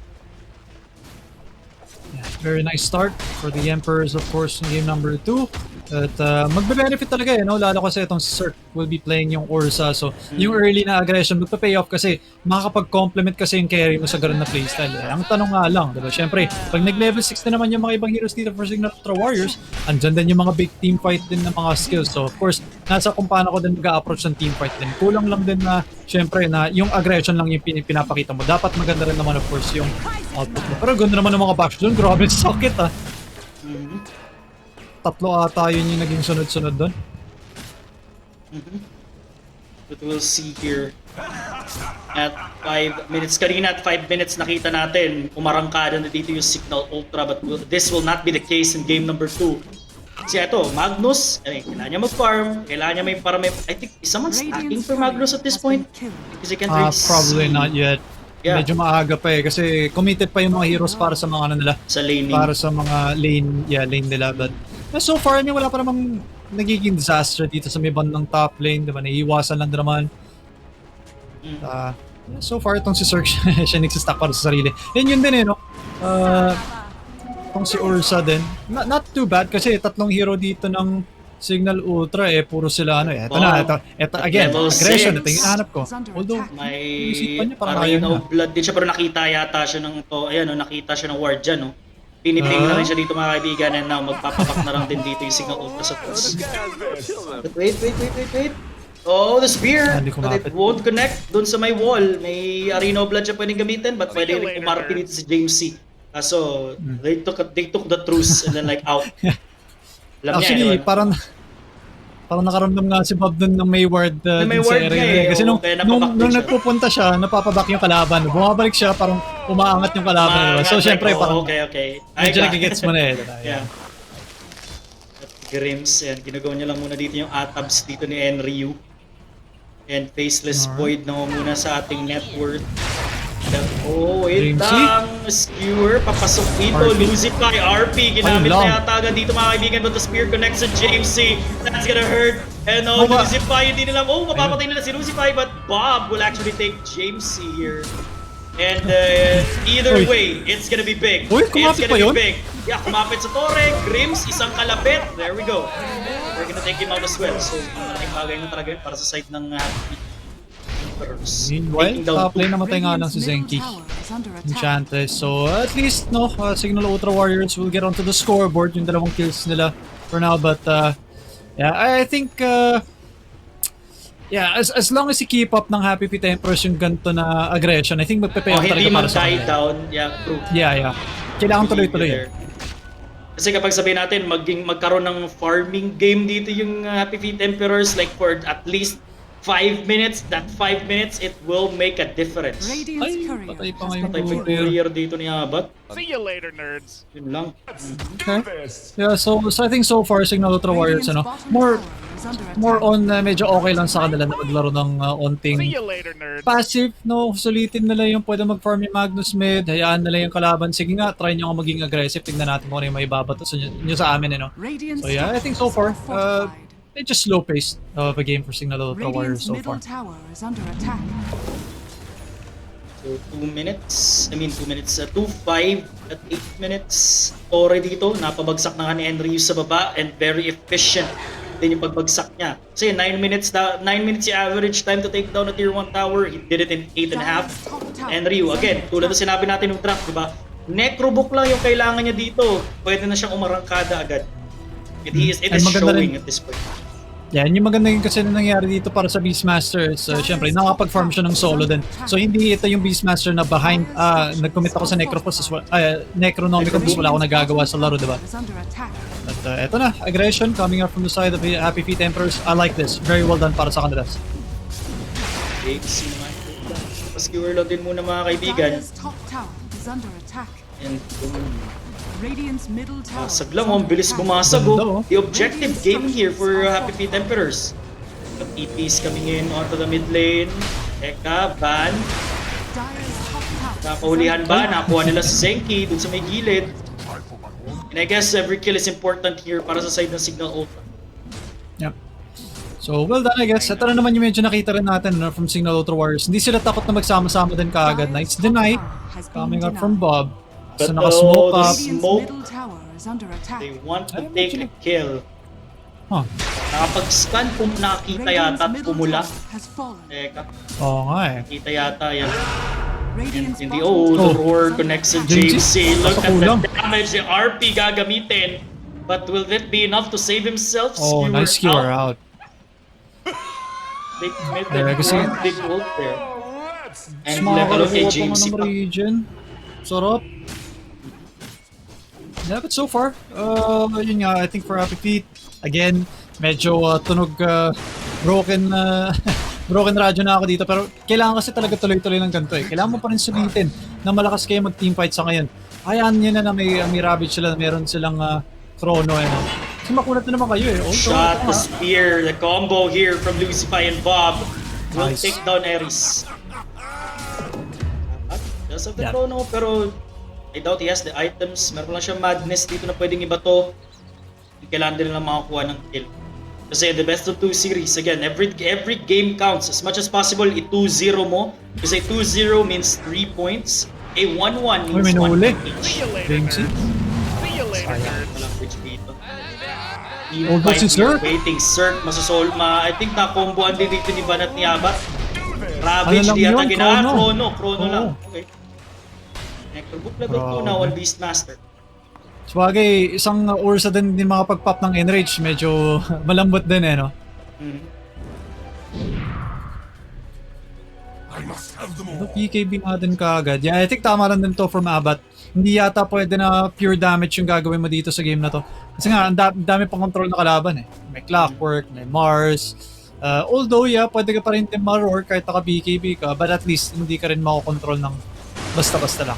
Very nice start for the Emperors, of course, in game number 2. At magbe-benefit talaga no? Lalo kasi itong si Cirque will be playing yung Ursa. So, yung early na aggression magpa-pay off kasi makakapag-complement kasi yung carry mo sa ganun na playstyle. Ang tanong nga lang, diba? Siyempre, pag nag-level 6 na naman yung mga ibang heroes dito for Signal Ultra Warriors, andyan din yung mga big team fight din ng mga skills. So, of course, nasa kung paano ko din mag-approach ng team fight din. Kulang lang din na, siyempre, na yung aggression lang yung pinapakita mo. Dapat maganda rin naman, of course, yung output mo. Pero ganda naman ng mga bash doon. Grabe, sakit Tatlo ata yun yung naging sunod-sunod doon. But we'll see here at 5 minutes. Kanina at 5 minutes nakita natin umarangkada na dito yung Signal Ultra, but this will not be the case in game number 2. Kasi ito, Magnus, kailangan niya mag-farm, kailangan niya may I think isa man stacking for Magnus at this point. Because he can't really Probably not yet. Yeah. Medyo maaga pa kasi committed pa yung mga heroes para sa mga nila. Sa laning. Para sa mga lane nila. But so far, wala pa namang nagiging disaster dito sa may bandang top lane, diba? Naiiwasan lang naman. So far, itong si Cirque, siya nagsistack para sa sarili. Yun din no? Itong si Ursa din. Not too bad kasi tatlong hero dito ng Signal Ultra puro sila ito again, aggression, ito yung hinahanap ko. Although, may Arena blood din siya pero nakita yata siya ng nakita siya ng ward dyan, no? Piniping na rin siya dito mga kaibigan and now magpapapak na lang din dito yung Signal Ultra sa toss. But wait. Oh, the spear! But it won't connect dun sa may wall. May Arena blood siya pwedeng gamitin but pwede rin umarpi dito si James C. So, they took the truce and then out. Actually, parang nakaramdam nga si Bob dun ng may ward dun sa area. Kasi nung nagpupunta siya, napapabak yung kalaban. Bumabalik siya, parang umaangat yung kalaban. So, syempre, parang okay. medyo nagigets mo na Yeah. At Grims, ginagawa niya lang muna dito yung atabs dito ni Enryu. And Faceless Void na muna sa ating net worth. Wait lang, Skewer, papasok dito, Lucify, RP, ginamit na yata agad dito mga kaibigan, but the spear connects to James C. That's gonna hurt. And Lucify, hindi nila, mapapatay nila si Lucify, but Bob will actually take James C here. And either way, it's gonna be big. It's gonna be big. Yeah, kumapit sa Torre, Grims, isang kalapit. There we go. We're gonna take him out as well. So, malaking bagay na talaga yun para sa side ng meanwhile, top lane namatay nga lang si Zenki. Enchantress. So, at least, Signal Ultra Warriors will get onto the scoreboard, yung dalawang kills nila for now. But, I think, as long as you keep up ng Happy Feet Emperors yung ganito na aggression, I think magpe-pay off talaga para sa kanila. Down. Yeah, true. Yeah. Kailangan tuloy-tuloy. Kasi kapag sabihin natin, magkaroon ng farming game dito yung Happy Feet Emperors, like for at least 5 minutes, that 5 minutes, it will make a difference. Patay pa ngayon courier dito ni Abat. See you later, nerds. Yun lang. Okay. Yeah, so I think so far, Signal Ultra Warriors, more on medyo okay lang sa kanila na maglaro ng onting passive, sulitin nila yung pwede mag-farm yung Magnus mid, hayaan nila yung kalaban. Sige nga, try nyo maging aggressive, tignan natin kung ano yung may babato nyo sa amin, So yeah, I think so far, it's just slow-paced of a game for Signal Ultra Warriors so far. So 2 minutes, 2-5 at 8 minutes. Torre dito, napabagsak na nga ni Enryu sa baba and very efficient din yung pagbagsak niya. Kasi 9 minutes yung average time to take down a tier 1 tower. He did it in 8.5. Enryu, again, tulad na sinabi natin yung draft, diba? Necrobook lang yung kailangan niya dito. Pwede na siyang umarangkada agad. It is showing at this point. Yan, yung maganda yung kasi nangyari dito para sa Beastmaster. So, syempre, nakapag-farm siya ng solo din. So, hindi ito yung Beastmaster na behind, nag-commit ako sa Necropos as well. Necronomicon, wala ako nagagawa sa laro, diba? But, eto na, aggression coming up from the side of the Happy Feet Emperors. I like this. Very well done para sa kanila. Skewer lang din muna mga kaibigan. And basag lang, ang bilis bumasag. The objective game here for Happy Feet Emperors. TP's coming in onto the mid lane. Eka, Van. Nakahulihan ba? Nakakuha nila si Zenki dun sa may gilid. And I guess every kill is important here para sa side ng Signal Ultra. Yep. So, well done I guess. Ito na naman yung medyo nakita rin natin from Signal Ultra Warriors. Hindi sila takot na magsama-sama din kaagad. Nice deny. Coming out from Bob. So, But naka-smoke the up. smoke, they want to take a kill. Huh. Nakapag-scan kung nakita yata at pumula. Teka, Oo nga eh. nakita yata yan. In the the roar connects to James C. Look at the damage the RP gagamitin. But will that be enough to save himself? Oh, nice skewer out. Big Legacy. big ult there. And Smart level kay pa James C. ng region. Sarap. Yeah, but so far, yun nga, I think for Happy Feet, again, medyo tunog broken broken radyo na ako dito, pero kailangan kasi talaga tuloy-tuloy ng ganito eh. Kailangan mo pa rin sulitin na malakas kayo mag-teamfight sa ngayon. Hayaan nyo na may Ravage sila, meron silang Chrono eh. Kasi makunat na naman kayo eh. Shot, the spear, the combo here from Lucify and Bob will take down Ares. Just of the Chrono, pero I doubt he has the items. Meron lang siyang madness dito na pwedeng ibato. Kailangan din lang makakuha ng kill. Kasi the best of 2 series, again, every game counts. As much as possible, i-2-0 mo. Kasi 2-0 means 3 points. A 1-1 means 1 point each. Sayang palang bridge dito. Almost in Zerk? Waiting, Zerk, I think na-comboan din dito ni Banat ni Abat. Ravage, di yata Chrono lang. Okay. Necrobook level 2 na, 1 Beastmaster. Sabagay, isang Ursa din makapag-pop ng Enrage. Medyo malambot din eh, no? PKB nga din kaagad. Yeah, I think tama lang din to from Abat. Hindi yata pwede na pure damage yung gagawin mo dito sa game na to. Kasi nga, ang dami pang control na kalaban eh. May Clockwork, may Mars. Although, yeah, pwede ka pa rin Maror kahit naka-BKB ka, but at least hindi ka rin makokontrol ng basta-basta lang.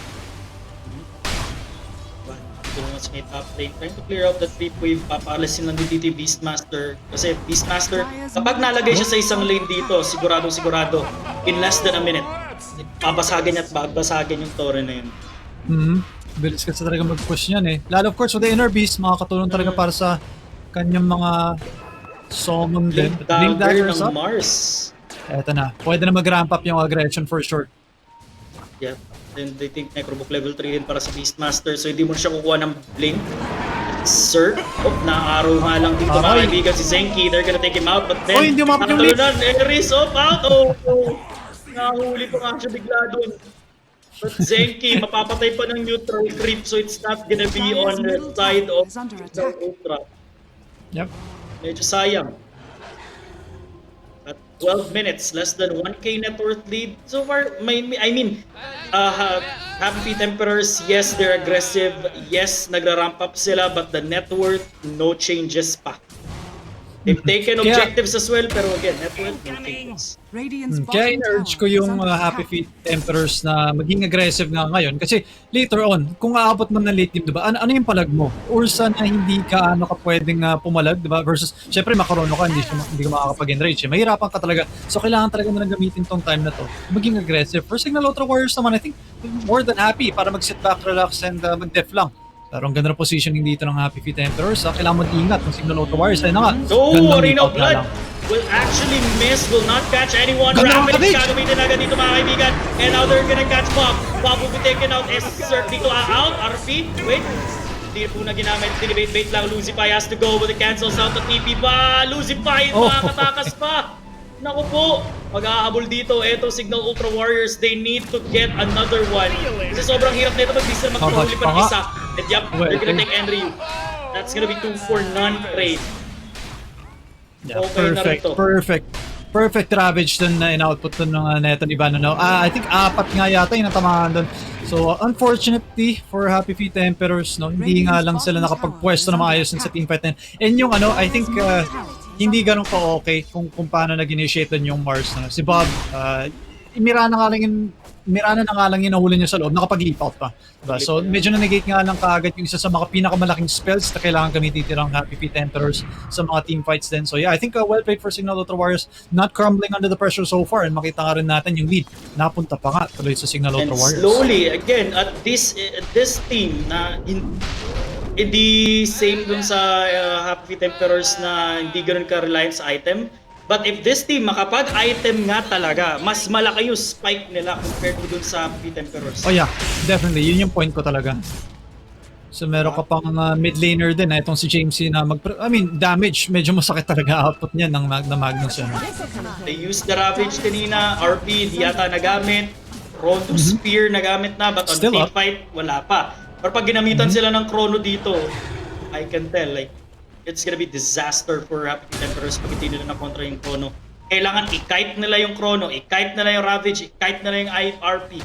May top lane, trying to clear out that creep wave, papaalasin lang dito Beastmaster. Kasi Beastmaster, kapag nalagay siya sa isang lane dito, sigurado, in less than a minute, babasagin at babasagin yung torre na yun. Bilis kasi talaga mag-push niyan eh. Lalo of course with the Inner Beast, makakatulong talaga para sa kanyang mga summon din. Blink Dagger ng Mars. Eto na, pwede na mag-ramp up yung aggression for sure. Yeah. Then they think Necrobook level 3 din para sa Beastmaster, so hindi mo siya kukuha ng blink. Sir, na-arrow nga lang dito mga kaibigan si Zenki. They're gonna take him out, but then hindi umabot yung lead. Ares out. Nahuli pa nga siya bigla dun. But Zenki, mapapatay pa ng neutral creep, so it's not gonna be on the side of the Ultra. Yep. Medyo sayang. At 12 minutes, less than 1k net worth lead. So far, Happy Temperers, yes, they're aggressive. Yes, nagra-ramp up sila, but the net worth, no changes pa. They've taken objectives as well, pero again, net worth, no changes. Kaya in-urge ko yung Happy Feet Emperors na maging aggressive nga ngayon. Kasi later on, kung aabot mo ng late game, diba, ano yung palag mo? Ursa na hindi ka pwedeng pumalag, diba? Versus, syempre makarono ka, hindi ka makakapag-enrage. Mahirapan ka talaga. So, kailangan talaga na gamitin tong time na to. Maging aggressive. For Signal Ultra Warriors naman, I think, more than happy para mag-sit back, relax, and mag-def lang. Pero ang ganda na positioning dito ng Happy Feet Emperors. Kailangan mo ingat ng Signal Ultra Warriors. Ayun na nga. Arena of Blood will actually miss, will not catch anyone. Rapid gagamitin agad dito mga kaibigan. And now they're gonna catch Bob. Bob will be taken out. Cert dito out. RP, wait. Hindi po na ginamit. Bait lang. Lucify has to go, but it cancels out the TP ba? Lucify, makakatakas pa. Naku po, mag-ahabol dito. Eto, Signal Ultra Warriors, they need to get another one. Kasi sobrang hirap nito mag-bisa magpahuli pa ng isa. And yup, they're gonna take Henry. That's gonna be 2 for none trade. Yeah, okay, perfect ravage dun na in-output dun ng neto ni Bano. I think 4 nga yata yung natamahan dun. So, unfortunately for Happy Feet Emperors, hindi nga lang sila nakapagpwesto na maayos sa teamfight na yun. And yung I think hindi ganun ka-okay kung paano nag-initiate dun yung Mars. Si Bob, Mirana na nga lang yung nahuli niya sa loob, nakapag-leap out pa. Diba? So, medyo na-negate nga lang kaagad yung isa sa mga pinakamalaking spells na kailangan gamitin ng Happy Feet Emperors sa mga teamfights din. So, yeah, I think well played for Signal Ultra Warriors, not crumbling under the pressure so far, and makita nga rin natin yung lead. Napunta pa nga tuloy sa Signal Ultra Warriors. Slowly, again, at this team na hindi same dun sa Happy Feet Emperors na hindi ganoon ka-reliant sa item. But if this team makapag-item nga talaga, mas malaki yung spike nila compared to dun sa Happy Feet Emperors. Oh yeah, definitely. Yun yung point ko talaga. So meron ka pang mid laner din itong si Jamesy na damage medyo masakit talaga output niya ng Magnus yan. They used the Ravage kanina, RP di yata nagamit, Chrono Spear nagamit na, but on team fight wala pa. Pero pag ginamitan sila ng Chrono dito, I can tell like it's gonna be disaster for Happy Feet Emperors pag hindi nila na kontra yung Chrono. Kailangan i-kite nila yung Chrono, i-kite nila yung Ravage, i-kite nila yung RP.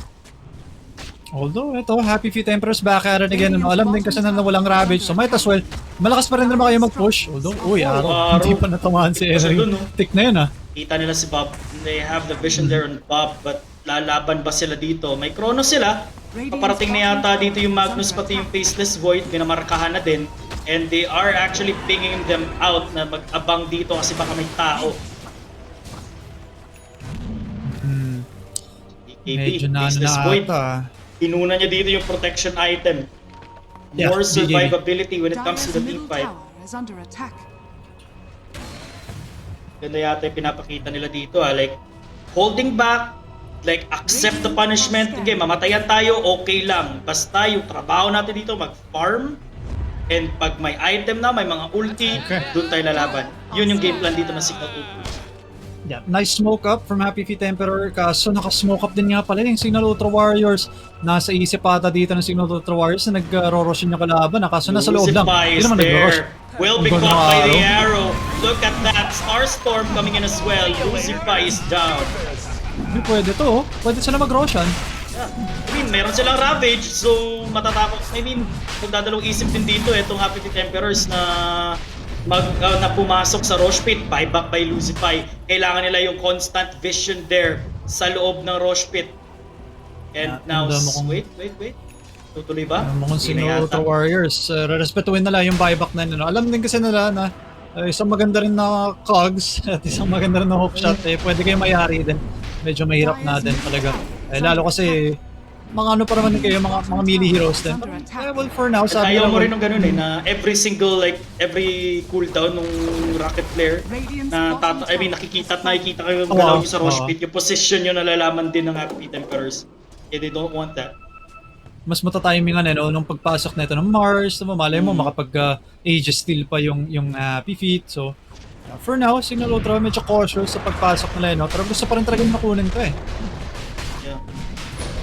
Although, ito, Happy Feet Emperors back at it again. Alam din kasi na walang Ravage, so might as well, malakas pa rin naman kayo mag-push. Although, Araw, hindi pa natamaan si Aray. Tick na yun, Kita nila si Bob, they have the vision there on Bob, but lalaban ba sila dito? May Chrono sila, paparating na yata dito yung Magnus, pati yung Faceless Void, minamarkahan na din. And they are actually pinging them out na mag-abang dito kasi baka may tao. Medyo na ata. Inuna niya dito yung protection item. More survivability when it comes to the team fight. Ganda yata yung pinapakita nila dito like holding back, like accept the punishment. Okay, mamatayan tayo, okay lang. Basta yung trabaho natin dito mag-farm. And pag may item na, may mga ulti, doon tayo lalaban. Yun yung game plan dito ng Signal Ultra. Yeah, nice smoke up from Happy Feet Emperor. Kaso naka-smoke up din nga pala yung Signal Ultra Warriors. Nasa isip ata dito ng Signal Ultra Warriors na nag-rush yung kalaban. Kaso nasa loob lang. Hindi naman nag-rush. Will be caught by the arrow. Look at that. Starstorm coming in as well. Lucify is down. Hindi pwede to. Pwede sila mag-rushan. Yeah. I mean, meron silang Ravage, so matatakot. I mean, magdadalawang isip din dito itong Happy Feet Emperors na na pumasok sa Rosh Pit, buyback by Lucify. Kailangan nila yung constant vision there sa loob ng Rosh Pit. And now, wait. Tutuloy ba? Mukhang Signal Ultra Warriors. Respetuin nila yung buyback na yun. Alam din kasi nila na isang maganda rin na cogs at isang maganda rin na hope shot. Pwede kayo mayari din. Medyo mahirap na din talaga. Lalo kasi mga ano pa naman kayo, mga melee heroes din. Well, for now, sabi ayaw mo rin ng ganun na every cooldown ng rocket player na nakikita kayo ng galaw nyo sa Rosh Pit, yung position nyo nalalaman din ng Happy Feet Emperors. They don't want that. Mas matatimingan nung pagpasok na ito ng Mars, malay mo Aegis Steel pa yung Happy Feet. So, for now, Signal Ultra medyo cautious sa pagpasok nila pero gusto pa rin talagang makunin to Yeah.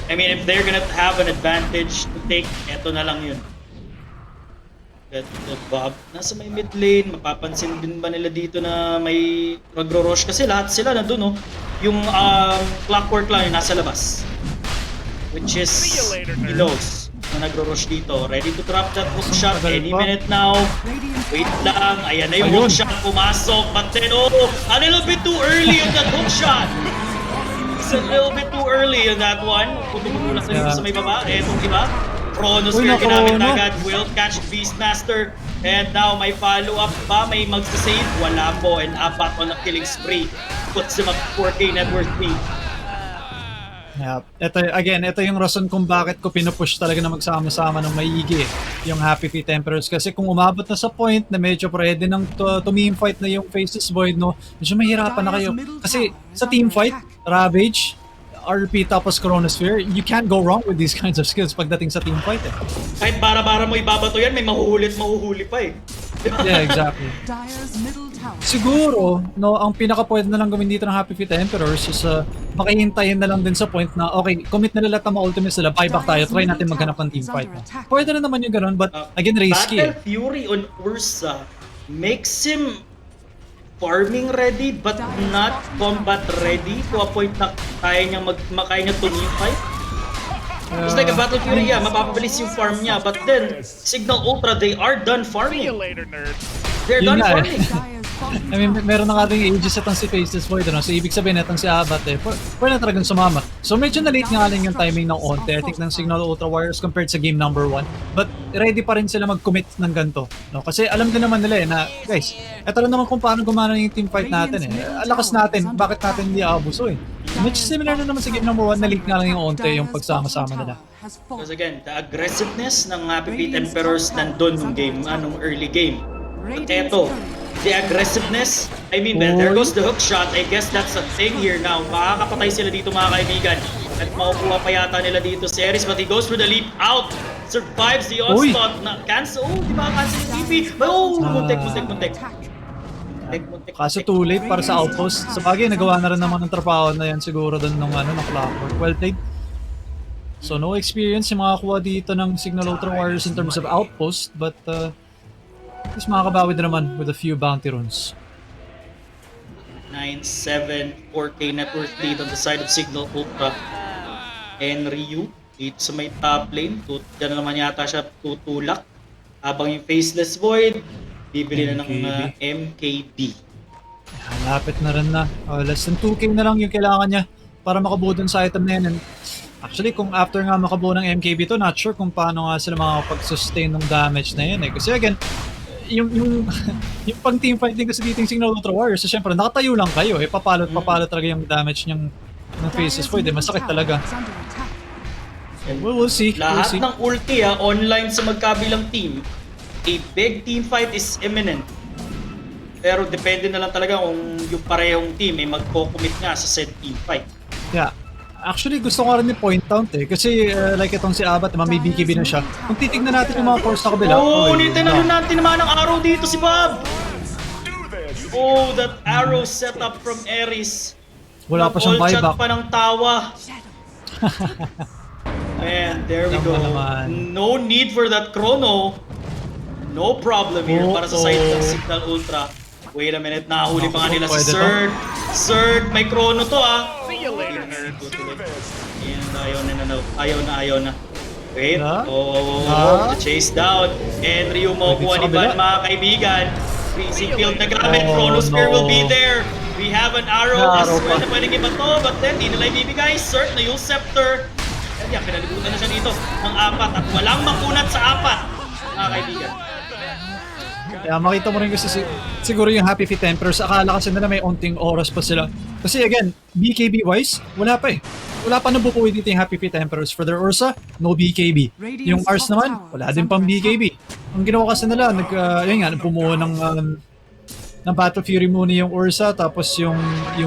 I mean, if they're gonna have an advantage to take, eto na lang yun. But Bob, nasa may mid lane, mapapansin din ba nila dito na may magro-rush kasi lahat sila na doon, yung clockwork lang yung nasa labas. Which is, he knows na nagro-rush dito. Ready to drop that hook shot any minute now. Wait lang, ayan na yung hook shot, pumasok, but then a little bit too early on that hook shot. A little bit too early on that one. Putubulas na dito sa may baba. Etong iba. Chrono Spear ginamit agad. Will catch Beastmaster. And now may follow-up ba? May magsasave? Wala po. And apat on a killing spree. Puts him up 4K net worth lead. Yeah. Ito yung rason kung bakit ko pinupush talaga na magsama-sama ng maigi yung Happy Feet Emperors. Kasi kung umabot na sa point na medyo pwede nang tumim fight na yung Faceless Void, medyo mahirapan na kayo. Kasi sa team fight, Ravage, RP tapos Chronosphere, you can't go wrong with these kinds of skills pagdating sa team fight Kahit bara-bara mo ibabato yan, may mahuhuli pa Yeah, exactly. Siguro, ang pinaka-pwede na lang gawin dito ng Happy Feet Emperors is makahintayin na lang din sa point na okay, commit na lahat ng mga ultimates nila, buyback tayo, try natin maghanap ng team fight. Pwede na naman yung ganun, but again, risky. Battle Fury on Ursa makes him farming ready but not combat ready to a point na kaya niya team fight. It's like a Battle Fury, mapapabilis yung farm niya, but then Signal Ultra, they are done farming. They're done farming. I mean, meron na nga rin Aegis at ang si Faceless Void, so ibig sabihin natang si Abat pwede na talagang sumama. So medyo na-late nga lang yung timing ng onte, I think ng Signal Ultra Warriors compared sa game number 1. But ready pa rin sila mag-commit ng ganito. Kasi alam din naman nila na, guys, eto lang naman kung paano gumana yung team fight natin Alakas natin, bakit natin hindi aabuso Medyo similar na naman sa game number 1, na-late nga lang yung onte, yung pagsama-sama nila. Because again, the aggressiveness ng Happy Feet Emperors nandun nung early game. But eto, the aggressiveness, I mean, there goes the hook shot. I guess that's a thing here now. Makakapatay sila dito mga kaibigan. At makukuha pa yata nila dito si Eris, but he goes for the leap out. Survives the onslaught. Cancel. Oh, di ba cancel yung TP? Oh, muntik. Kaso too late para sa outpost. Sa bagay, nagawa na rin naman ng trabaho na yan siguro doon ng clockwork. Well played. So no experience yung makakakuha dito ng Signal Ultra Warriors in terms of outpost, but at least makakabawi din naman with a few bounty runs. 9-7, 4K net worth lead on the side of Signal Ultra. And Ryu, dito sa may top lane, dyan naman yata siya tutulak. Habang yung Faceless Void, bibili na ng MKB. Lapit na rin na. Less than 2K na lang yung kailangan niya para makabuo dun sa item na yan. And actually, kung after nga makabuo ng MKB to, not sure kung paano nga sila makakapag-sustain ng damage na yan eh. Kasi again, yung pang team fighting kasi dito yung Signal Ultra Warriors, so syempre nakatayo lang kayo eh, papalo talaga yung damage ng Faceless Void eh, masakit talaga. We'll see. Lahat ng ulti online sa magkabilang team. A big team fight is imminent. Pero depende na lang talaga kung yung parehong team ay magko-commit nga sa said team fight. Yeah. Actually, gusto ko rin i-point out eh. Kasi like itong si Abat, may BKB na siya. Kung titignan natin yung mga cores na kabila. Tinanong natin naman ang arrow dito si Bob! Oh, that arrow set up from Ares. Wala pa siyang buyback. Pa ng tawa. And there we go. No need for that chrono. No problem here para sa side ng Signal Ultra. Wait a minute, nahuli pa nga nila si Surd. Surd, may chrono to Ayaw na. Wait. The chase down. And Ryu makukuha ni Van, mga kaibigan. Freezing field na gamit. Chrono Spear will be there. We have an arrow as well na pwedeng iba to. But then, di nila ibibigay. Surd na yung scepter. Kaya pinalibutan na siya dito ng 4. At walang makunat sa 4. Mga kaibigan. Kaya makita mo rin kasi siguro yung Happy Feet Emperors, akala kasi nila may onting oras pa sila. Kasi again, BKB wise, wala pa eh. Wala pa nabubuhay dito yung Happy Feet Emperors. For their Ursa, no BKB. Yung Ars naman, wala din pang BKB. Ang ginawa kasi nila, bumuo ng Battle Fury muna yung Ursa, tapos yung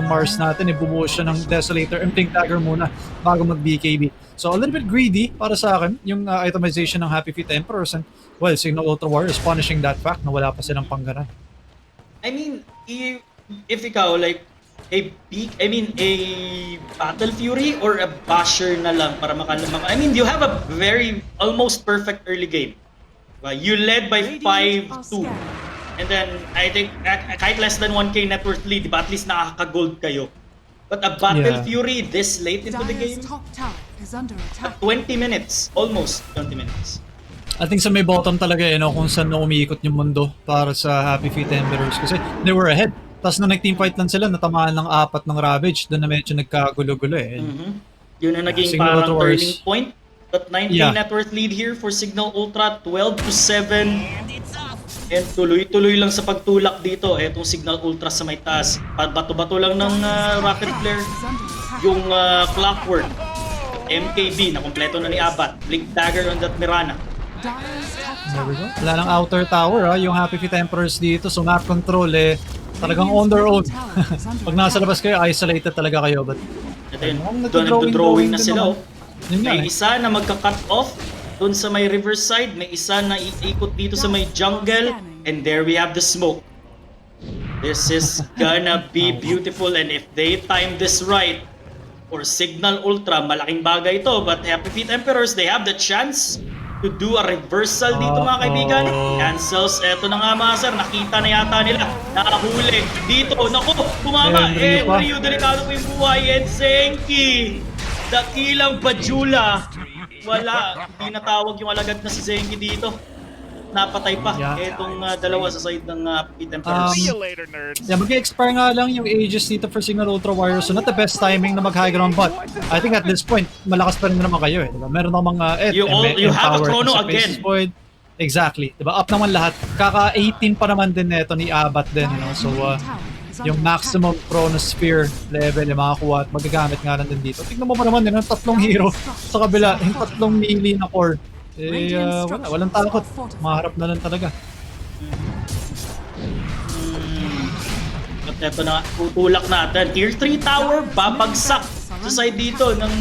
Mars natin, bumuo siya ng Desolator and Blink Dagger muna bago mag BKB. So a little bit greedy para sa akin, yung itemization ng Happy Feet Emperors. And well, Signal Ultra Warriors punishing that fact na wala pa silang panggaran. I mean, if ikaw like a Battle Fury or a Basher na lang para makalamang. I mean, you have a very almost perfect early game. You led by 5-2. And then I think kahit less than 1K net worth lead, diba, at least nakaka-gold kayo. But a Battle Fury this late into the game, 20 minutes, almost 20 minutes. I think sa may bottom talaga kung saan umiikot yung mundo para sa Happy Feet Emperors kasi they were ahead. Tapos nung nag-team fight lang sila, natamaan ng 4 ng Ravage, doon na medyo nagkagulo-gulo eh. Yun na naging parang turning point. That 19 net worth lead here for Signal Ultra, 12-7. And tuloy-tuloy lang sa pagtulak dito. Etong Signal Ultra sa may taas. Bato-bato lang ng rocket flare. Yung clockwork. MKB na kompleto na ni Abat. Blink Dagger on that Mirana. There we go. Wala ng outer tower yung Happy Feet Emperors dito. So map control talagang on their own. Pag nasa labas kayo, isolated talaga kayo. But ito yun, nagdo-drawing na sila. May isa na magka-cut off doon sa may riverside, may isa na iikot dito sa may jungle, and there we have the smoke. This is gonna be beautiful, and if they time this right for Signal Ultra, malaking bagay ito. But Happy Feet Emperors, they have the chance to do a reversal dito, mga kaibigan. Cancels. Eto na nga, mga sir. Nakita na yata nila. Nakahuli dito. Naku, kumama. Ryu, delikado po yung buhay. And Zenki, dakilang Bajula. Wala. Hindi natawag yung alagad na si Zenki dito. Napatay pa. Etong dalawa sa side ng Feet Emperors. See you later, nerds. Mag-expire nga lang yung ages dito for Signal Ultra Warriors. So not the best timing na mag-high ground, but I think at this point, malakas pa rin naman kayo. Diba? Meron ng mga you have a chrono again. Exactly. Diba? Up naman lahat. Kaka-18 pa naman din neto ni Abat din. So yung maximum chronosphere level yung makakuha at magagamit nga lang din dito. Tignan mo pa naman yung 3 hero sa kabila. Yung 3 melee na core. Walang takot. Maharap na lang talaga. At eto na, tutulak natin. Tier 3 tower, babagsak sa side dito ng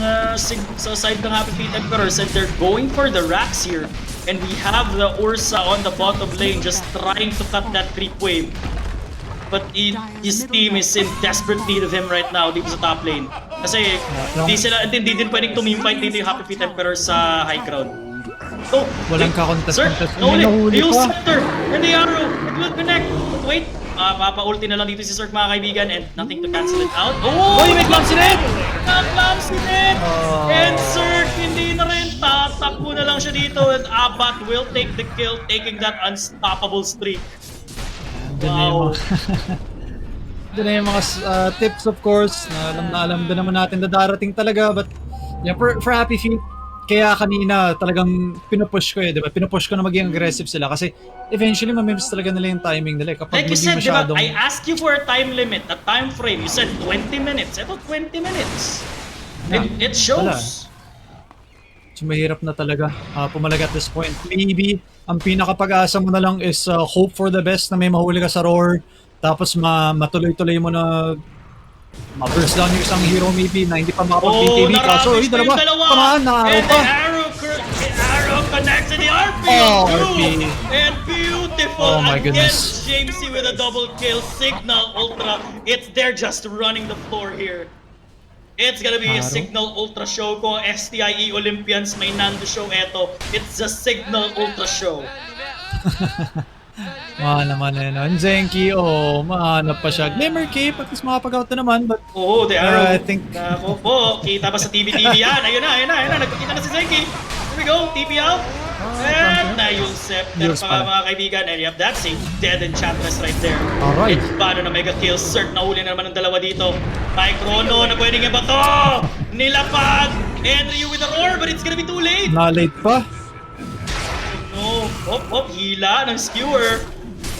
sa side ng Happy Feet Emperors, and they're going for the racks here. And we have the Ursa on the bottom lane just trying to cut that creep wave. But his team is in desperate need of him right now dito sa top lane. Kasi hindi din pwedeng tumimfight dito yung Happy Feet Emperors sa high ground. Oh, walang ka-contest. Sir, nahuli yung scepter and the arrow. It will connect. But wait, papa-ulti na lang dito si Zerk mga kaibigan, and nothing to cancel it out. Oh, may clumsy net! Clumsy net! And Zerk, hindi na rin. Tatakbo na lang siya dito, and Abat will take the kill, taking that unstoppable streak. Wow. Doon na yung mga tips, of course, na alam din naman natin na darating talaga. But yeah, for Happy Feet, kaya kanina talagang pinupush ko diba? Pinupush ko na maging aggressive sila kasi eventually mamimiss talaga nila yung timing nila kapag like you said, masyadong... diba, I asked you for a time limit, a time frame. You said 20 minutes. Ito 20 minutes. Yeah. It shows. So mahirap na talaga pumalag at this point. Maybe ang pinakapag-asa mo na lang is hope for the best na may mahuli ka sa roar, tapos matuloy-tuloy mo na ma-burst down yung isang hero maybe na hindi pa makapag-BKB ka. So, dalawa. Tamaan na araw pa. The arrow connects to the RP. RP. And beautiful goodness. Against Jamesy with a double kill. Signal Ultra. They're just running the floor here. It's gonna be a Signal Ultra show. Kung STIE Olympians may nando show, eto. It's a Signal Ultra show. Naman yun. Zenki, mahanap pa siya. Glimmer Cape, at least makapag-out na naman. But, the arrow. I think... kita pa sa TV yan. Ayun na. Nagkikita na si Zenki. Here we go, TV out. And na-yung scepter pa mga kaibigan. And yep, that's a dead Enchantress right there. Alright. Paano na mega kill? Zerk, nahuli na naman ng dalawa dito. May Chrono na pwedeng iba to. Nilapag. And Ryu with the roar, but it's gonna be too late. Na-late pa. No. Hila ng skewer.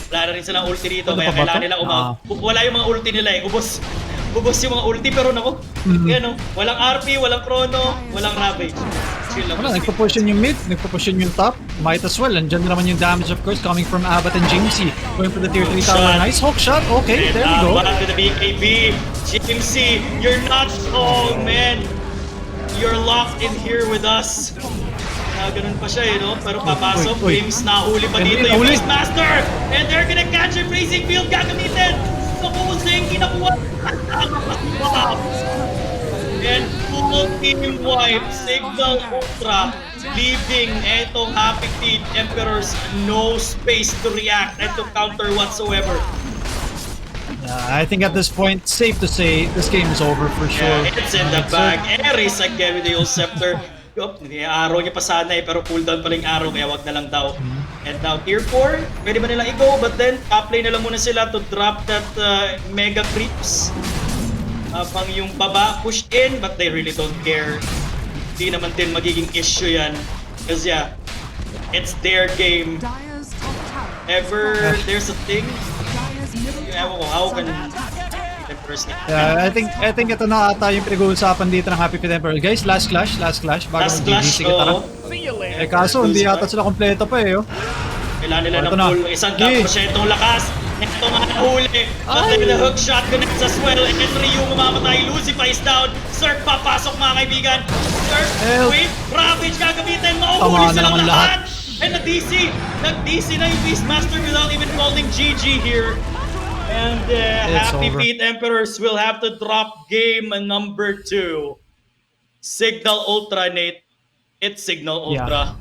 Wala na rin silang ulti dito, kaya kailangan nila wala yung mga ulti nila ubos yung mga ulti, pero nako, walang RP, walang Chrono, walang Ravage. Chill lang. Nagpo-push yung mid, nagpo-push yung top. Might as well, andyan naman yung damage, of course, coming from Abbott and Jamesy. Going for the tier 3 tower. Nice hook shot. Okay, there we go. Abbott with the BKB. Jamesy, you're not, man. You're locked in here with us. Ganun pa siya pero papasok, James nahuli pa dito yung Beastmaster, and they're gonna catch him. Racing Field gagamitin, Zenki nakuha. And full team wipe, Signal Ultra, leaving etong Happy Feet Emperors no space to react and to counter whatsoever. I think at this point, safe to say, this game is over for sure. Yeah, it's in the bag. Ares again with the old scepter. Araw niya pa sana pero cooldown pa rin araw, kaya wag na lang daw. And now tier 4, pwede ba nilang i-go, but then top lane na lang muna sila to drop that mega creeps. Habang yung baba pushed in, but they really don't care. Hindi naman din magiging issue yan. Because it's their game. Ever there's a thing, ewan ko, how can I think ito na ata yung pinag-uusapan dito ng Happy Feet Emperor. Guys, last clash bago mag-GG. Kaso hindi yata sila kompleto pa Kailangan nila ng full isang porsyentong lakas. Ito nga nahuli. But the hook shot connects as well. And Ryu mamamatay. Lucifer is down. Zerk papasok mga kaibigan. Zerk, wait. Ravage gagamitin. Mauhuli silang lahat. And nag-DC na yung Beastmaster without even calling GG here. And Happy Feet Emperors will have to drop game number 2. Signal Ultra, Nate. It's Signal Ultra.